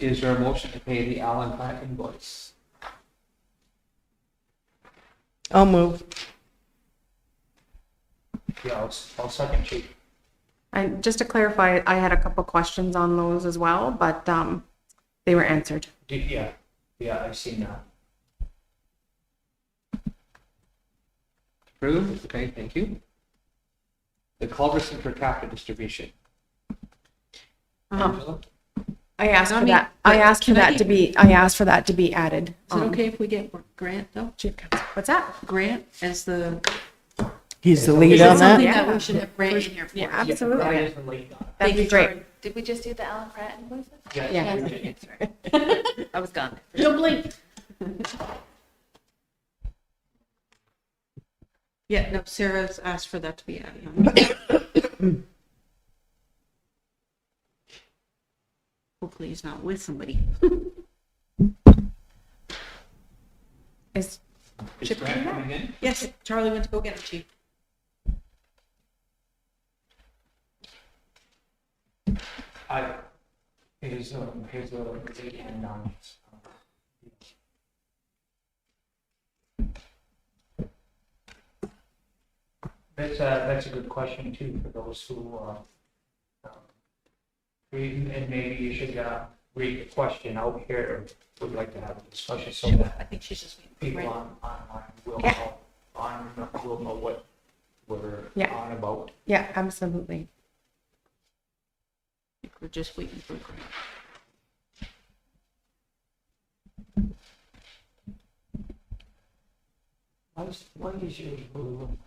Is there a motion to pay the Allen Pratt invoice? I'll move. Yeah, I'll second you. And just to clarify, I had a couple questions on those as well, but they were answered. Yeah, I see now. Approved, okay, thank you. The Culberson per capita distribution. Angela? I asked I for mean, that. I but asked for can I that to be. I asked for that to be added. Is it okay if we get Grant though? What's that? Grant as the, He's the is lead it on something that? that we should have Grant in here for? Yeah, That absolutely. is the lead on it. That'd be Thank you, great. Did we just do the Alan Pratt invoices? Yeah. we did. I was gone. Don't blink. Yeah, no, Sarah's asked for that to be added. Hopefully he's not with somebody. Is Is Grant coming in? Yes, Charlie went to go get it, chief. Here's a date and that's a good question too for those who read, and maybe you should read the question out here. Would like to have a discussion so that I think she's just waiting for people Grant. online will Yeah. will know what we're Yeah. on about. yeah, absolutely. I think we're just waiting for Grant. Why is your blue?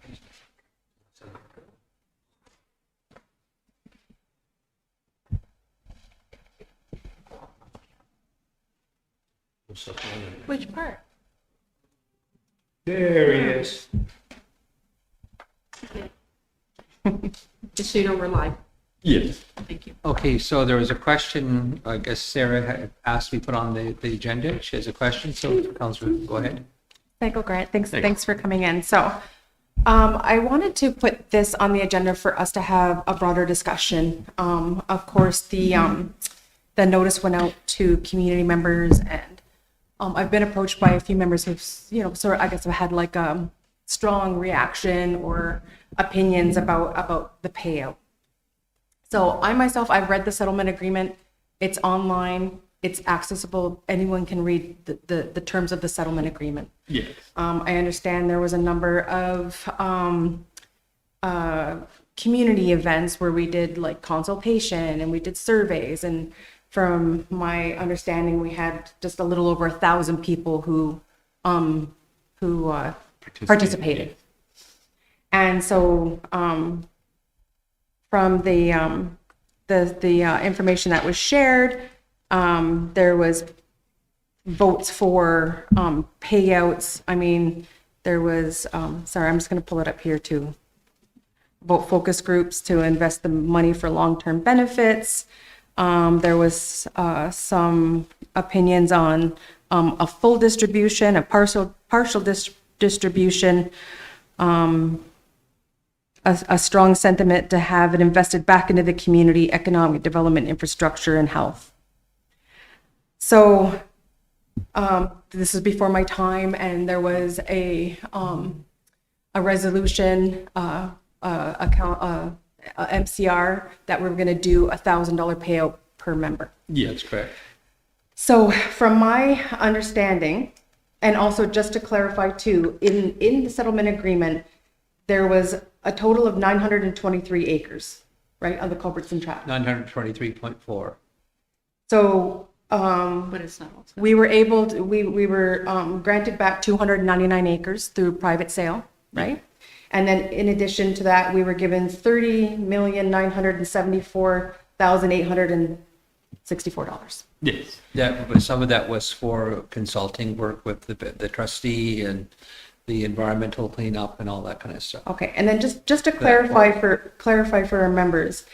Which part? There he is. Just so you know we're live. Yes. Thank you. Okay, so there was a question, I guess Sarah had asked to be put on the agenda. She has a question, so Councilor, go ahead. Michael Grant, thanks Thanks. for coming in. So, I wanted to put this on the agenda for us to have a broader discussion. Of course, the notice went out to community members, and I've been approached by a few members who've, sort of, I guess, have had like a strong reaction or opinions about the payout. So I myself, I've read the settlement agreement. It's online. It's accessible. Anyone can read the terms of the settlement agreement. Yes. I understand there was a number of community events where we did like consultation and we did surveys. And from my understanding, we had just a little over 1,000 people who participated. And so from the information that was shared, there was votes for payouts. I mean, there was, sorry, I'm just going to pull it up here too. Vote focus groups to invest the money for long-term benefits. There was some opinions on a full distribution, a partial distribution. a strong sentiment to have it invested back into the community, economic development, infrastructure, and health. So this is before my time, and there was a resolution, MCR, that we're going to do $1,000 payout per member. Yeah, that's correct. So from my understanding, and also just to clarify too, in the settlement agreement, there was a total of 923 acres, right, on the Culbertson tract. 923.4. So But it's not. we were able to, we were granted back 299 acres through private sale, right? And then in addition to that, we were given $30,974,864. Yes. But some of that was for consulting work with the trustee and the environmental cleanup and all that kind of stuff. Okay, and then just to clarify for our members,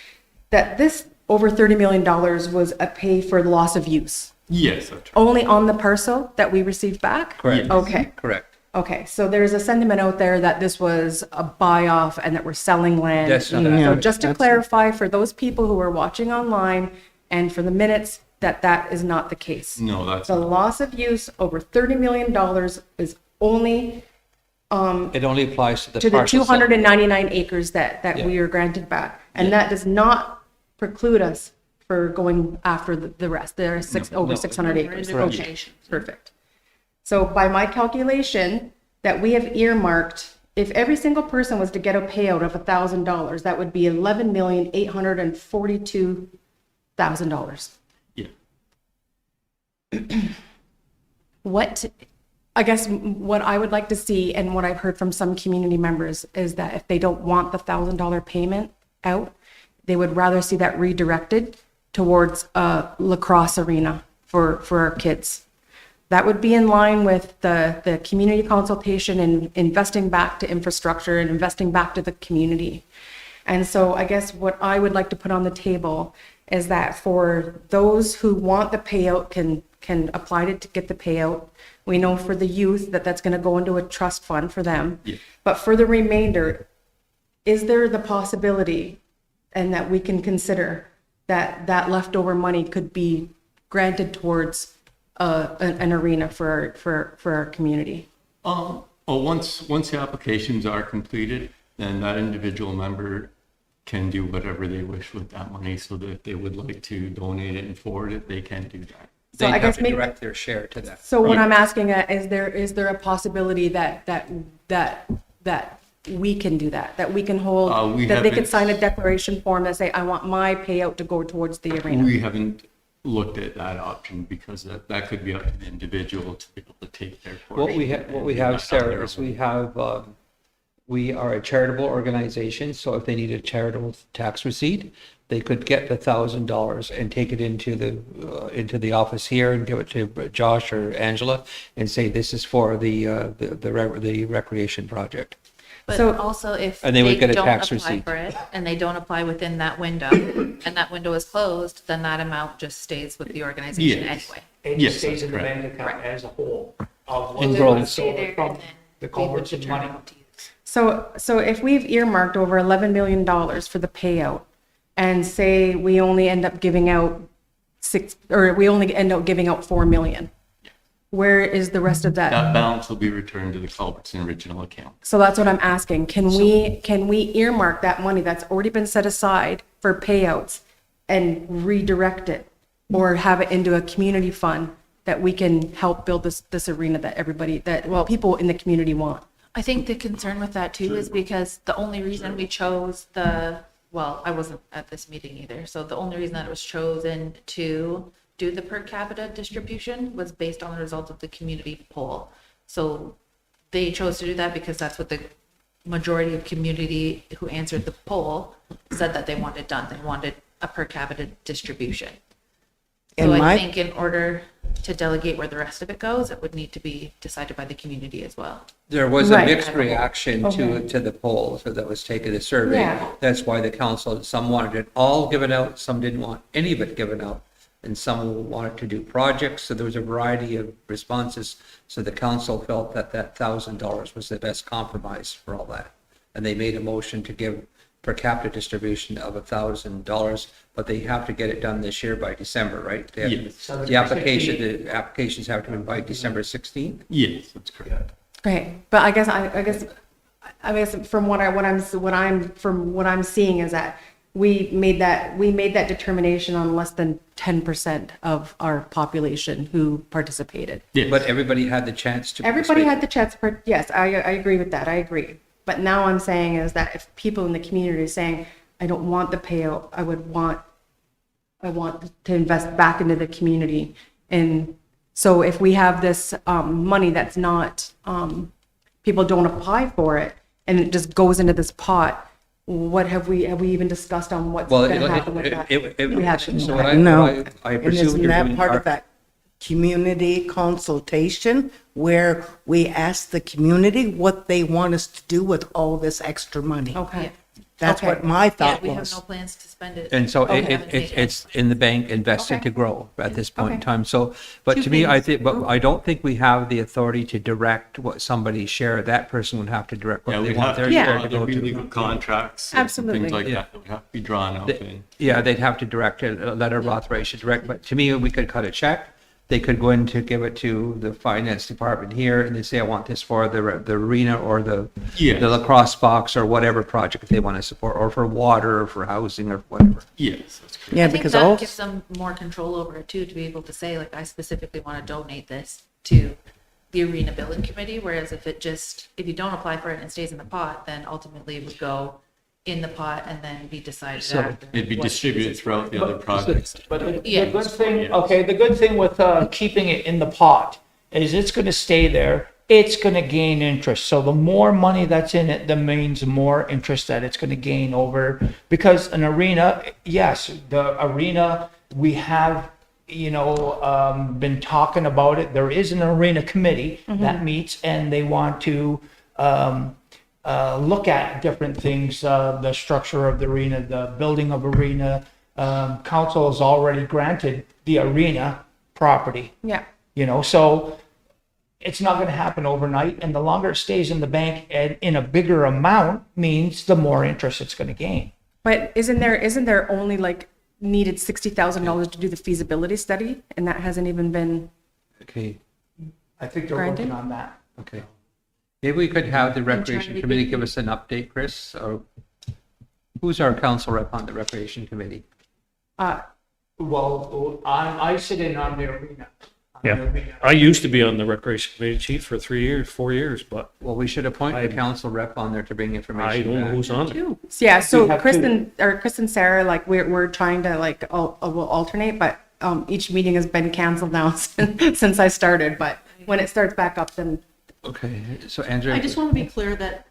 that this over $30 million was a pay for loss of use, Yes, that's right. only on the parcel that we received back? Correct. Okay. Correct. Okay, so there's a sentiment out there that this was a buy-off and that we're selling land. That's not So accurate. just to clarify for those people who are watching online and for the minutes, that is not the case. No, that's The loss of use over $30 million is only It only applies to the to the parcel. 299 acres that Yeah. we are granted back. And Yeah. that does not preclude us for going after the rest. There are over 600 acres. Okay, perfect. So by my calculation, that we have earmarked, if every single person was to get a payout of $1,000, that would be $11,842,000. yeah. What, I guess what I would like to see and what I've heard from some community members is that if they don't want the $1,000 payment out, they would rather see that redirected towards a lacrosse arena for our kids. That would be in line with the community consultation and investing back to infrastructure and investing back to the community. And so I guess what I would like to put on the table is that for those who want the payout can apply to get the payout. We know for the youth that's going to go into a trust fund for them. Yeah. But for the remainder, is there the possibility, and that we can consider, that leftover money could be granted towards an arena for our community? Once the applications are completed, then that individual member can do whatever they wish with that money. So that if they would like to donate it and forward it, they can do that. They I have guess to maybe- direct their share to that. So what I'm asking, is there a possibility that we can do that we can hold, We that they could haven't- sign a declaration form that say, I want my payout to go towards the arena? We haven't looked at that option because that could be up to the individual to be able to take their portion. What we have, Sarah, is we are a charitable organization, so if they need a charitable tax receipt, they could get the $1,000 and take it into the office here and give it to Josh or Angela and say, this is for the recreation project. But So- also if And they would get a don't tax apply receipt. for it and they don't apply within that window and that window is closed, then that amount just stays with the organization Yes. anyway. It Yes, just stays in the that's bank account as a whole. Of And what's grows. left Stay over there from and then the we would culverts and determine money. what to use. So if we've earmarked over $11 million for the payout, and say we only end up giving out $4 million, where is the rest of that? That balance will be returned to the Culbertson original account. So that's what I'm asking. Can we earmark that money that's already been set aside for payouts and redirect it, or have it into a community fund that we can help build this arena that people in the community want? I think the concern with that too is because the only reason we chose I wasn't at this meeting either. So the only reason that it was chosen to do the per capita distribution was based on the results of the community poll. So they chose to do that because that's what the majority of community who answered the poll said that they wanted done. They wanted a per capita distribution. So And I think in order to delegate where the rest of it goes, it would need to be decided by the community as well. There was a Right. mixed reaction Okay. to the poll that was taken, the survey. Yeah. That's why the council, some wanted it all given out, some didn't want any of it given out, and some wanted to do projects. So there was a variety of responses. So the council felt that $1,000 was the best compromise for all that. and they made a motion to give per capita distribution of $1,000, but they have to get it done this year by December, right? They have- Yes. The applications have to be by December 16th? Yes, that's correct. Right, but I guess from what I'm seeing is that we made that determination on less than 10% of our population who participated. Yes. But everybody had the chance to. Everybody participate. had the chance to, yes, I agree with that, I agree. But now I'm saying is that if people in the community are saying, I don't want the payout, I want to invest back into the community. And so if we have this money that's not, people don't apply for it, and it just goes into this pot, what have we even discussed on what's Well, going to happen with that? We haven't. so what No. I And presume isn't you're that doing. part are- of that community consultation where we ask the community what they want us to do with all this extra money? Okay. That's Okay. what my Yeah, thought we have was. no plans to spend it. And so We haven't taken it. it's in the bank, invested Okay. to grow at this point in Okay. time. So, but Two to me, I things. think, but I don't think we have the authority to direct what somebody share. That person would have to direct Yeah, what they we'd want have their to, Yeah. share to there'd go be to. legal contracts. and Absolutely. Things like Yeah. that that would have to be drawn up in. Yeah, they'd have to direct a letter of authorization direct, but to me, we could cut a check. They could go in to give it to the finance department here and they say, I want this for the arena or the Yes. the lacrosse box or whatever project they want to support, or for water or for housing or whatever. Yes, that's correct. Yeah, I think because that all, gives them more control over it too, to be able to say, like, I specifically want to donate this to the arena building committee, whereas if you don't apply for it and it stays in the pot, then ultimately it would go in the pot and then be decided So after. It'd be what distributed uses throughout the other projects. But the Yeah. good thing, okay, the good thing with keeping it in the pot is it's going to stay there. It's going to gain interest. So the more money that's in it, that means more interest that it's going to gain over. Because an arena, yes, the arena, we have, been talking about it. There is an arena committee that meets and they want to look at different things, the structure of the arena, the building of arena. Council has already granted the arena property, Yeah. so it's not going to happen overnight. And the longer it stays in the bank and in a bigger amount means the more interest it's going to gain. But isn't there only like needed $60,000 to do the feasibility study, and that hasn't even been? Okay, I think they're Granted? working on that. okay. Maybe we could have the recreation to committee get give us an update, Chris, or who's our council rep on the recreation committee? Well, I sit in on the arena. Yeah, I used to be on the recreation committee, chief, for 4 years, but Well, we should appoint the I- council rep on there to bring I information don't know back. who's on it. Yeah, We so have Chris two. and Sarah, like we're trying to like we'll alternate, but each meeting has been canceled now since I started. But when it starts back up, then Okay, so Andrew. I just want to be clear that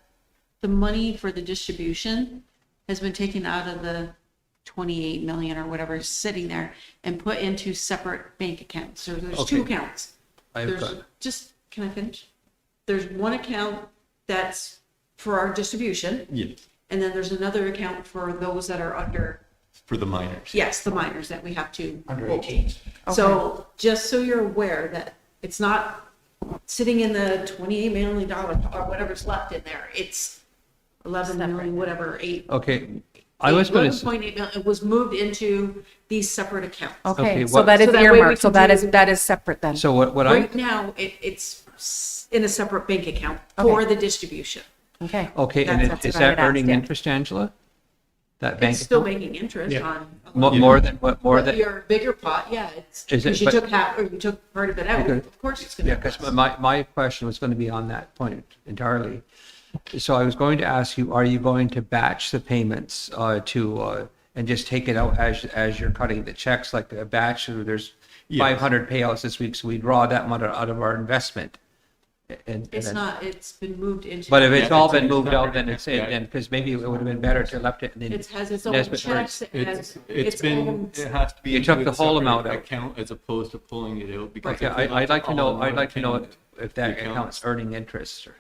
the money for the distribution has been taken out of the 28 million or whatever is sitting there and put into separate bank accounts. So there's two Okay. accounts. I've There's got- can I finish? There's one account that's for our distribution, Yes, and then there's another account for those that are under, for the minors. yes, the minors that we have to. Under hold. 18s. So just so you're aware that it's not sitting in the $28 million or whatever's left in there. It's 11 million, whatever, 8. Okay, I was going to, 11.8 million. It was moved into these separate accounts. okay, Okay, so what- that is So that way we earmarked. So can do- that is separate then. so what I, Right now, it's in a separate bank account for the distribution. Okay. okay, and That's is what I that had earning asked, yeah. interest, Angela? That bank It's still account? making interest Yeah. on. More than, what, more But than, your bigger pot, yeah, it's, Is it- because you but- took half, or you took part of it out, Okay. of course it's gonna. yeah, because my question was going to be on that point entirely. So I was going to ask you, are you going to batch the payments and just take it out as you're cutting the checks, like a batch, there's Yes. 500 payouts this week, so we draw that money out of our investment? And It's then- not, it's been moved into. But if it's Yeah, all it's been a moved out, separate- then it's, yeah. then, because maybe it would have been better to left it and then. It has its own Nesbitt checks, it has It's its been, own. it has to be. You took into the a whole separate amount out. Account as opposed to pulling it out because. Yeah, if we I'd like to all know, in I'd one like to know account, if that the account's earning interest, or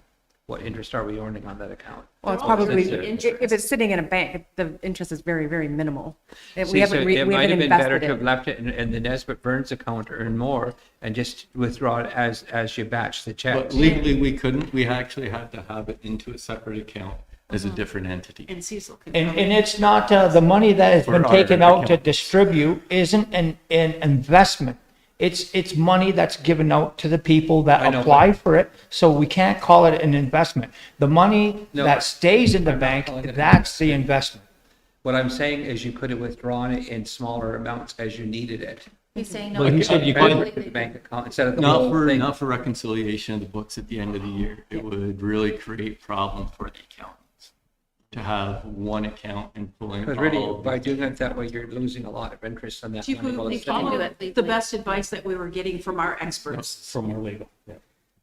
what interest are we earning on that account? Well, it's They're all probably, earning if it's sitting in a bank, the interest is very, very minimal. We See, haven't, so we it might have haven't been better invested to have it. left it in the Nesbitt Burns account, earn more, and just withdraw it as you batch the But checks. legally, we couldn't. We actually had to have it into a separate account as a different entity. And Cecil can. And it's not, the money that has been For taken our out to accounts. distribute isn't an investment. It's money that's given out to the people I that know, apply for it, so we can't call it an investment. The money No, that stays in the I'm not bank, calling it an that's the investment. What I'm saying is you could have withdrawn it in smaller amounts as you needed it. He's saying no. But he said you Transfer could- to the bank account instead of the Not whole for, thing. not for reconciliation of the books at the end of the year. It would really create problems for the accountants to have one account and pulling Because really, all. by doing it that way, you're losing a lot of interest on that Do money. while you it's sitting follow there. the best advice that we were getting from our experts? From our legal, yeah.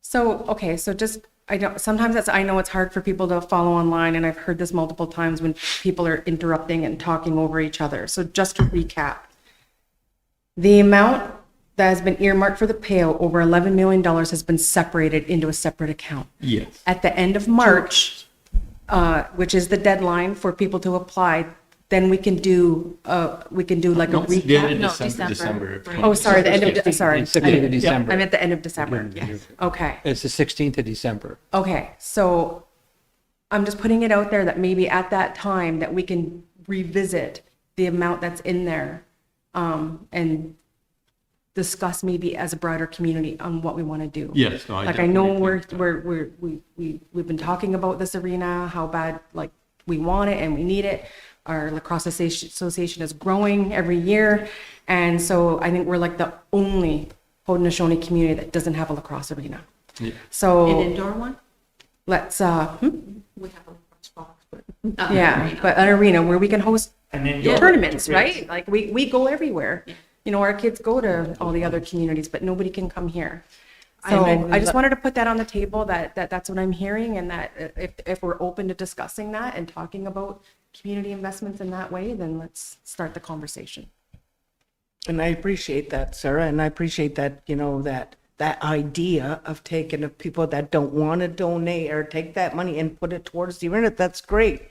So, okay, so just, I don't, sometimes I know it's hard for people to follow online, and I've heard this multiple times when people are interrupting and talking over each other. So just to recap, the amount that has been earmarked for the payout, over $11 million, has been separated into a separate account. Yes. At the end of March, which is the deadline for people to apply, then we can do like a No, it's the end recap. of No, December. December. Oh, sorry, the end of, sorry. It's 16th of December. I'm at the end of December. Yes. Okay. It's the 16th of December. Okay, so I'm just putting it out there that maybe at that time that we can revisit the amount that's in there, and discuss maybe as a broader community on what we want to do. Yes, no, I Like I know definitely we've been talking about this arena, how bad, like, we want it and we need it. Our lacrosse association is growing every year, and so I think we're like the only Haudenosaunee community that doesn't have a lacrosse arena. Yeah. An So indoor one? let's, We have a lacrosse box, but. not an yeah, arena. but an arena where we can host And then Yeah. tournaments, right? Like we go everywhere. You know, our kids go to all the other communities, but nobody can come here. So I just wanted to put that on the table, that's what I'm hearing, and that if we're open to discussing that and talking about community investments in that way, then let's start the conversation. And I appreciate that, Sarah, and I appreciate that, that idea of taking of people that don't want to donate or take that money and put it towards the internet. That's great.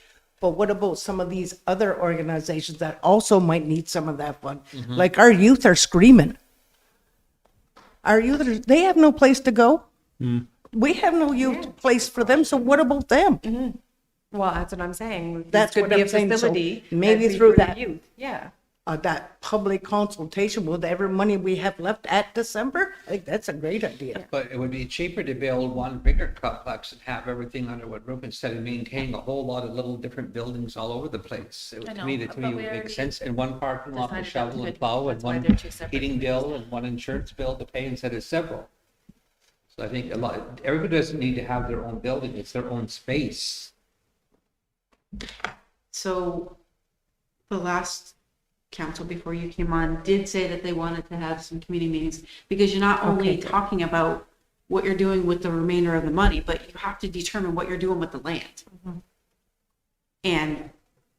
But what about some of these other organizations that also might need some of that fund? Like our youth are screaming. Our youth, they have no place to go. We have no youth place for them, so what about them? Well, that's what I'm saying. That's This what could be I'm a saying. So facility maybe that'd be through for the that- youth. Yeah. That public consultation with every money we have left at December, I think that's a great idea. But it would be cheaper to build one bigger complex and have everything under one roof instead of maintaining a whole lot of little different buildings all over the place. I To me, know, that but it we would make already sense in one parking lot to decided that shovel we and could- plow and that's why one they're two separate heating things. bill and one insurance bill to pay instead of several. So I think everybody doesn't need to have their own building, it's their own space. So the last council before you came on did say that they wanted to have some community meetings because you're not only Okay. talking about what you're doing with the remainder of the money, but you have to determine what you're doing with the land. And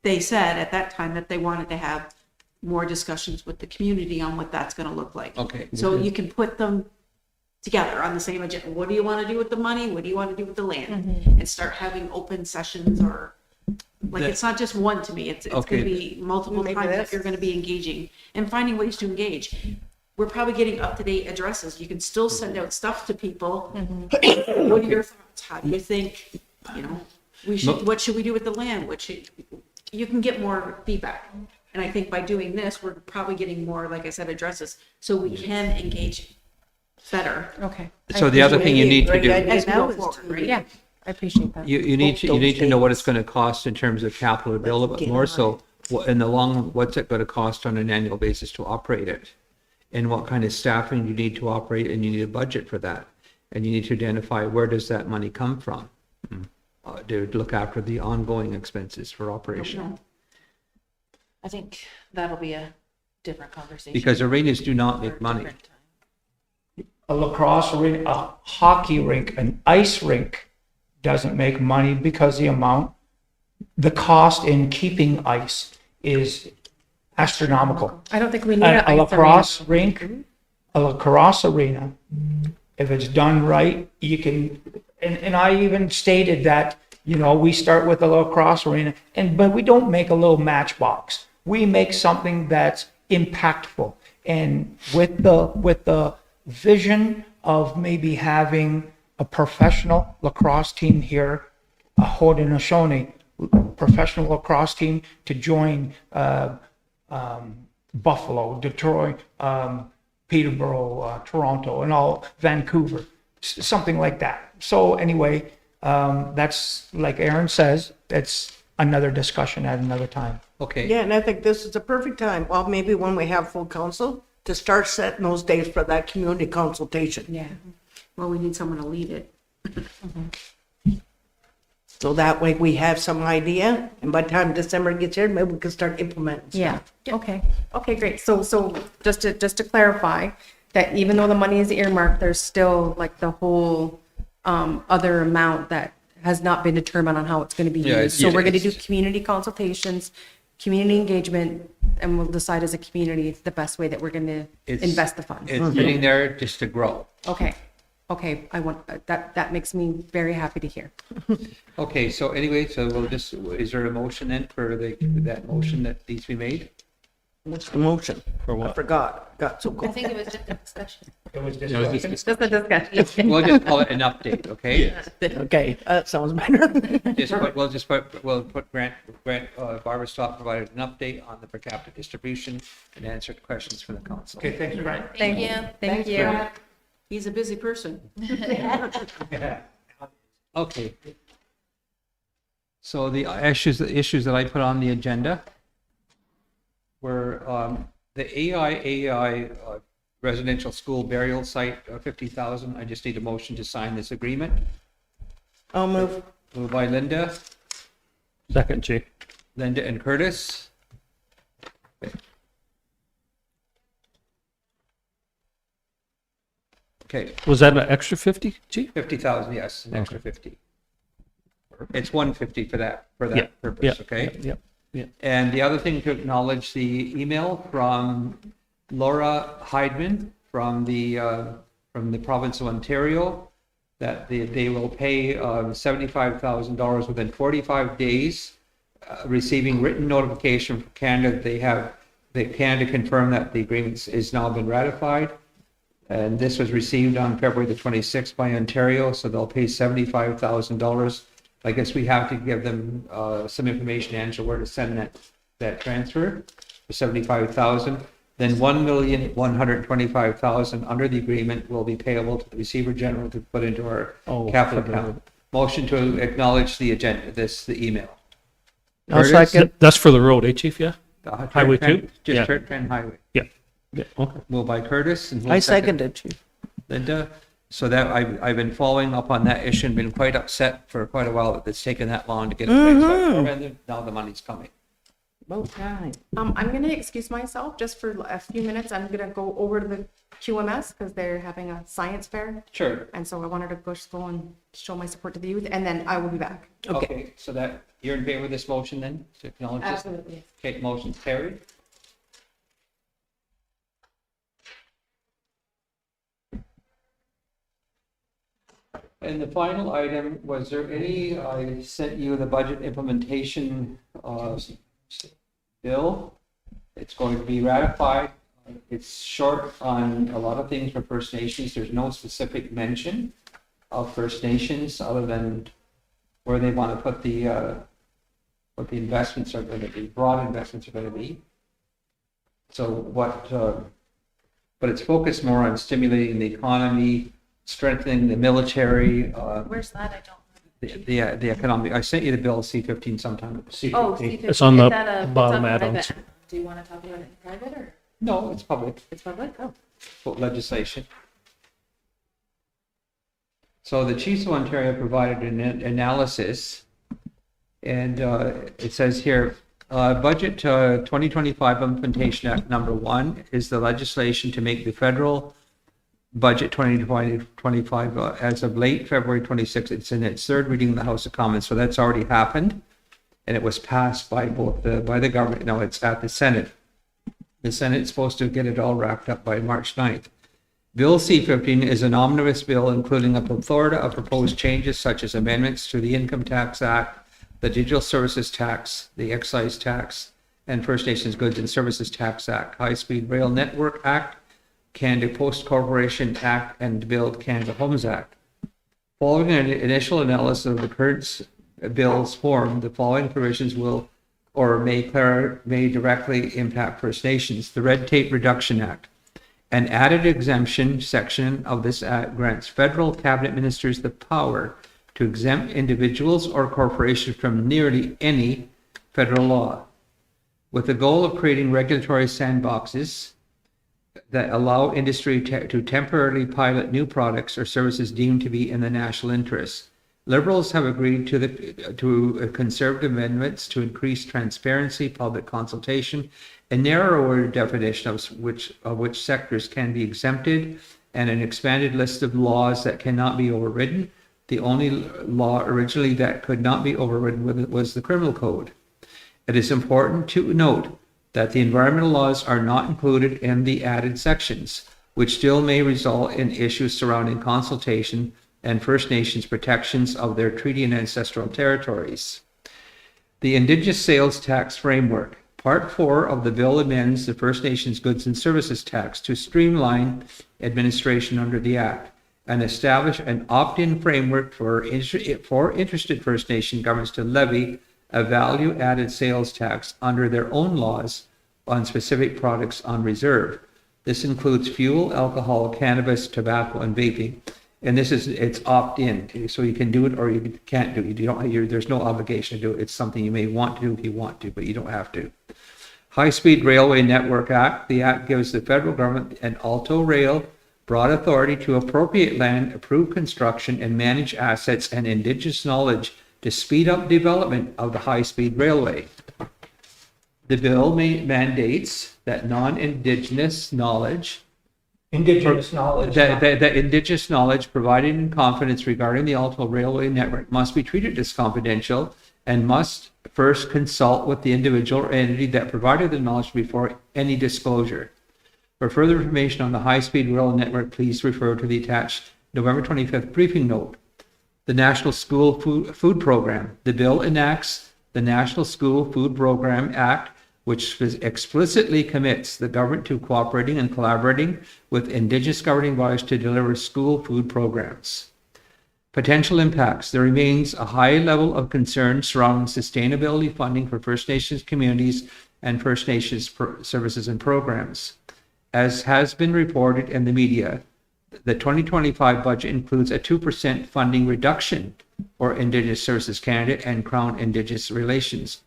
they said at that time that they wanted to have more discussions with the community on what that's going to look like. Okay. So you can put them together on the same agenda. What do you want to do with the money? What do you want to do with the land? And start having open sessions or, like, it's not just one to me. It's going Okay. to be multiple Maybe times that that's- you're going to be engaging and finding ways to engage. We're probably getting up-to-date addresses. You can still send out stuff to people. What are your thoughts? How do you think, what should we do with the land? You can get more feedback. And I think by doing this, we're probably getting more, like I said, addresses, so we can engage better Okay. So the other thing you need to Maybe do. a great as we idea go now is forward, to- right? Yeah, I appreciate that. You need to, know what it's gonna cost in terms of capital to build it, but get more on so, in the long, run, what's it gonna cost on an annual basis to operate it? And what kind of staffing you need to operate, and you need a budget for that. And you need to identify where does that money come from? To look after the ongoing expenses for operation. I think that'll be a different conversation. Because arenas do not for a make money. different time. a lacrosse rink, a hockey rink, an ice rink doesn't make money because the cost in keeping ice is astronomical. I don't think we need A an lacrosse rink, a lacrosse arena, if it's done right, you can, and I even stated that, we start with a lacrosse arena, but we don't make a little matchbox. We make something that's impactful. And with the vision of maybe having a professional lacrosse team here, a Haudenosaunee, professional lacrosse team to join Buffalo, Detroit, Peterborough, Toronto, and all Vancouver, something like that. So anyway, that's like Aaron says, it's another discussion at another time. Okay. Yeah, and I think this is the perfect time, well, maybe when we have full council, to start setting those dates for that community consultation. Yeah. Well, we need someone to lead it. So that way we have some idea, and by the time December gets here, maybe we can start implementing stuff. Yeah, okay, okay, great. So just to clarify, that even though the money is earmarked, there's still like the whole other amount that has not been determined on how it's gonna be Yeah, used. So we're gonna do it's- community consultations, community engagement, and we'll decide as a community the best way that we're gonna It's- invest the funds. It's sitting there just to grow. Okay, okay, I want, that makes me very happy to hear. Okay, so anyway, so we'll just, is there a motion then for that motion that needs to be made? What's the motion? For I what? forgot, got so I cold. think it was just a discussion. It was Yeah, it was discussion. just- Just a discussion. We'll just call it an update, okay? Okay, that sounds better. We'll put Grant, Barbara Stott provided an update on the per capita distribution and answered questions from the council. Okay, thanks, Brian. Thank you. Thank you. He's a busy person. Okay. So the issues that I put on the agenda were the AI residential school burial site, 50,000. I just need a motion to sign this agreement. I'll move. Moved by Linda Second, Chief. and Curtis. Okay, Was that an extra 50, Chief? 50,000, yes, an extra 50. It's 150 for that Yeah, purpose, okay? Yeah, yeah. And the other thing to acknowledge the email from Laura Heidman from the province of Ontario, that they will pay $75,000 within 45 days, receiving written notification from Canada. Canada confirmed that the agreement is now been ratified. And this was received on February the 26th by Ontario, so they'll pay $75,000. I guess we have to give them some information, Angela, where to send that transfer for $75,000. Then $1,125,000 under the agreement will be payable to the receiver general to put into our capital account. Motion to acknowledge the agenda, the email. I'll second. That's for the road, eh, Chief? Yeah? Highway Trent- 2? Just Yeah. Trent Highway. Yeah. Yeah, okay. Moved by Curtis and. who I seconded, Chief. Linda. So that I've been following up on that issue and been quite upset for quite a while that it's taken that long to get it fixed. But now the money's coming. About time. I'm gonna excuse myself just for a few minutes. I'm gonna go over to the QMS because they're having a science fair. Sure. And so I wanted to go and show my support to the youth, and then I will be back. Okay, so that, you're in favor of this motion then, to acknowledge this? Absolutely. Okay, motion's carried. And the final item, was there any, I sent you the budget implementation bill. It's going to be ratified. It's short on a lot of things for First Nations. There's no specific mention of First Nations other than where they want to put what the investments are going to be, broad investments are going to be. So but it's focused more on stimulating the economy, strengthening the military, Where's that? I don't. the economic. I sent you the bill C-15 sometime. Oh, C-15. C-15. It's on the Is that a- it's bottom on add-ons. private? Do you want to talk about it in private or? No, it's public. It's public? Oh. Legislation. So the Chiefs of Ontario provided an analysis, and it says here, Budget 2025 Implementation Act number 1 is the legislation to make the federal budget 2025 as of late February 26th. It's in its third reading in the House of Commons, so that's already happened, and it was passed by by the government. No, it's at the Senate. The Senate is supposed to get it all wrapped up by March 9th. Bill C-15 is an omnibus bill including a plethora of proposed changes such as amendments to the Income Tax Act, the Digital Services Tax, the Excise Tax, and First Nations Goods and Services Tax Act, High-Speed Rail Network Act, Canada Post Corporation Act, and Build Canada Homes Act. Following an initial analysis of the current bill's form, the following provisions will or may directly impact First Nations. The Red Tape Reduction Act. An added exemption section of this act grants federal cabinet ministers the power to exempt individuals or corporations from nearly any federal law, with the goal of creating regulatory sandboxes that allow industry to temporarily pilot new products or services deemed to be in the national interest. Liberals have agreed to conservative amendments to increase transparency, public consultation, a narrower definition of which sectors can be exempted, and an expanded list of laws that cannot be overridden. The only law originally that could not be overridden was the Criminal Code. It is important to note that the environmental laws are not included in the added sections, which still may result in issues surrounding consultation and First Nations protections of their treaty and ancestral territories. The Indigenous Sales Tax Framework. Part 4 of the bill amends the First Nations Goods and Services Tax to streamline administration under the Act and establish an opt-in framework for interested First Nation governments to levy a value-added sales tax under their own laws on specific products on reserve. This includes fuel, alcohol, cannabis, tobacco, and vaping. And it's opt-in, so you can do it or you can't do it. There's no obligation to do it. It's something you may want to do if you want to, but you don't have to. High-Speed Railway Network Act. The act gives the federal government and Alto Rail broad authority to appropriate land, approve construction, and manage assets and Indigenous knowledge to speed up development of the high-speed railway. The bill mandates that non-Indigenous knowledge that Indigenous knowledge provided in confidence regarding the Alto Railway Network must be treated as confidential and must first consult with the individual or entity that provided the knowledge before any disclosure. For further information on the high-speed rail network, please refer to the attached November 25th briefing note. The National School Food Program. The bill enacts the National School Food Program Act, which explicitly commits the government to cooperating and collaborating with Indigenous governing bodies to deliver school food programs. Potential impacts. There remains a high level of concern surrounding sustainability funding for First Nations communities and First Nations services and programs. As has been reported in the media, the 2025 budget includes a 2% funding reduction for Indigenous Services Canada and Crown Indigenous Relations.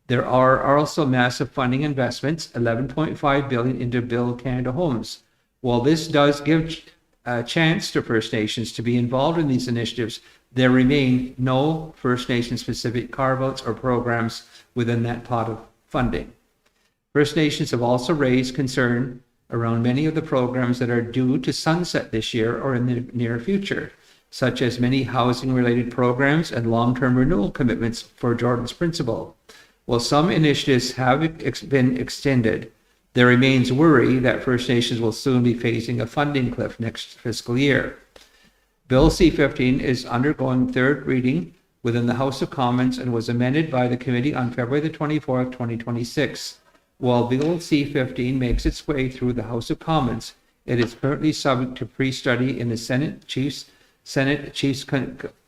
There are also massive funding investments, $11.5 billion into Build Canada Homes. While this does give a chance to First Nations to be involved in these initiatives, there remain no First Nation specific carve-outs or programs within that pot of funding. First Nations have also raised concern around many of the programs that are due to sunset this year or in the near future, such as many housing-related programs and long-term renewal commitments for Jordan's Principle. While some initiatives have been extended, there remains worry that First Nations will soon be facing a funding cliff next fiscal year. Bill C-15 is undergoing third reading within the House of Commons and was amended by the committee on February the 24th, 2026. While Bill C-15 makes its way through the House of Commons, it is currently subject to pre-study in the Senate Chiefs.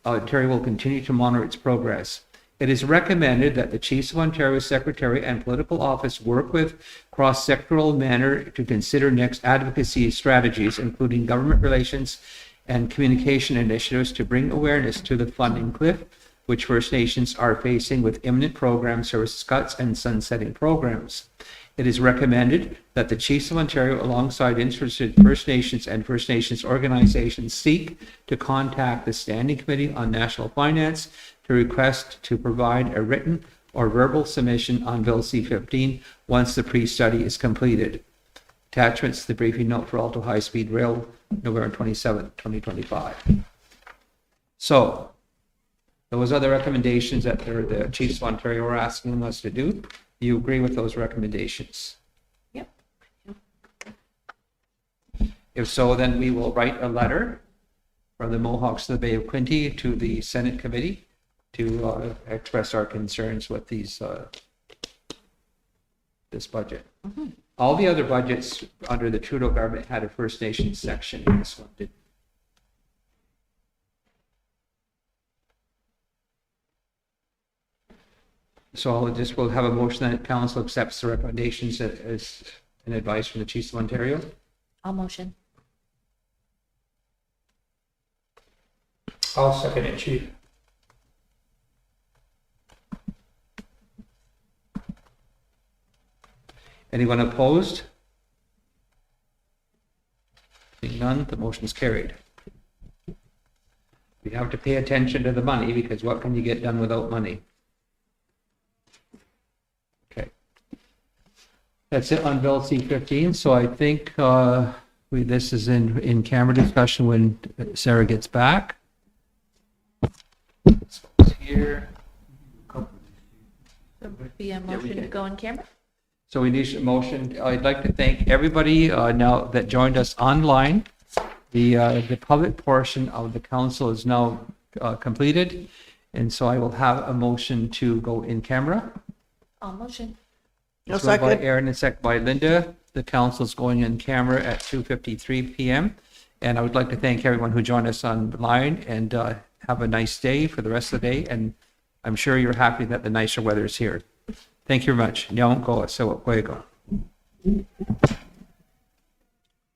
Ontario will continue to monitor its progress. It is recommended that the Chiefs of Ontario Secretary and Political Office work with cross-sectoral manner to consider next advocacy strategies, including government relations and communication initiatives to bring awareness to the funding cliff, which First Nations are facing with imminent program service cuts and sunsetting programs. It is recommended that the Chiefs of Ontario, alongside interested First Nations and First Nations organizations, seek to contact the Standing Committee on National Finance to request to provide a written or verbal submission on Bill C-15 once the pre-study is completed. Attachments to the briefing note for Alto High Speed Rail, November 27, 2025. So, those are the recommendations that the Chiefs of Ontario are asking us to do. Do you agree with those recommendations? Yep. If so, then we will write a letter from the Mohawks of the Bay of Quinte to the Senate Committee to express our concerns with this budget. Mm-hmm. All the other budgets under the Trudeau government had a First Nations section. This one didn't. So we'll have a motion that council accepts the recommendations as an advice from the Chiefs of Ontario. I'll motion. I'll second it, Chief. Anyone opposed? Seeing none, the motion is carried. We have to pay attention to the money because what can you get done without money? Okay. That's it on Bill C-15. So I think this is in camera discussion when Sarah gets back. Here. Be a motion to go in camera? So we need a motion. I'd like to thank everybody now that joined us online. The public portion of the council is now completed. And so I will have a motion to go in camera. I'll motion. No It's moved by second. Aaron and second by Linda. The council is going in camera at 2:53 p.m. And I would like to thank everyone who joined us online and have a nice day for the rest of the day. And I'm sure you're happy that the nicer weather is here. Thank you very much. Nyaon ko sa Wakwego.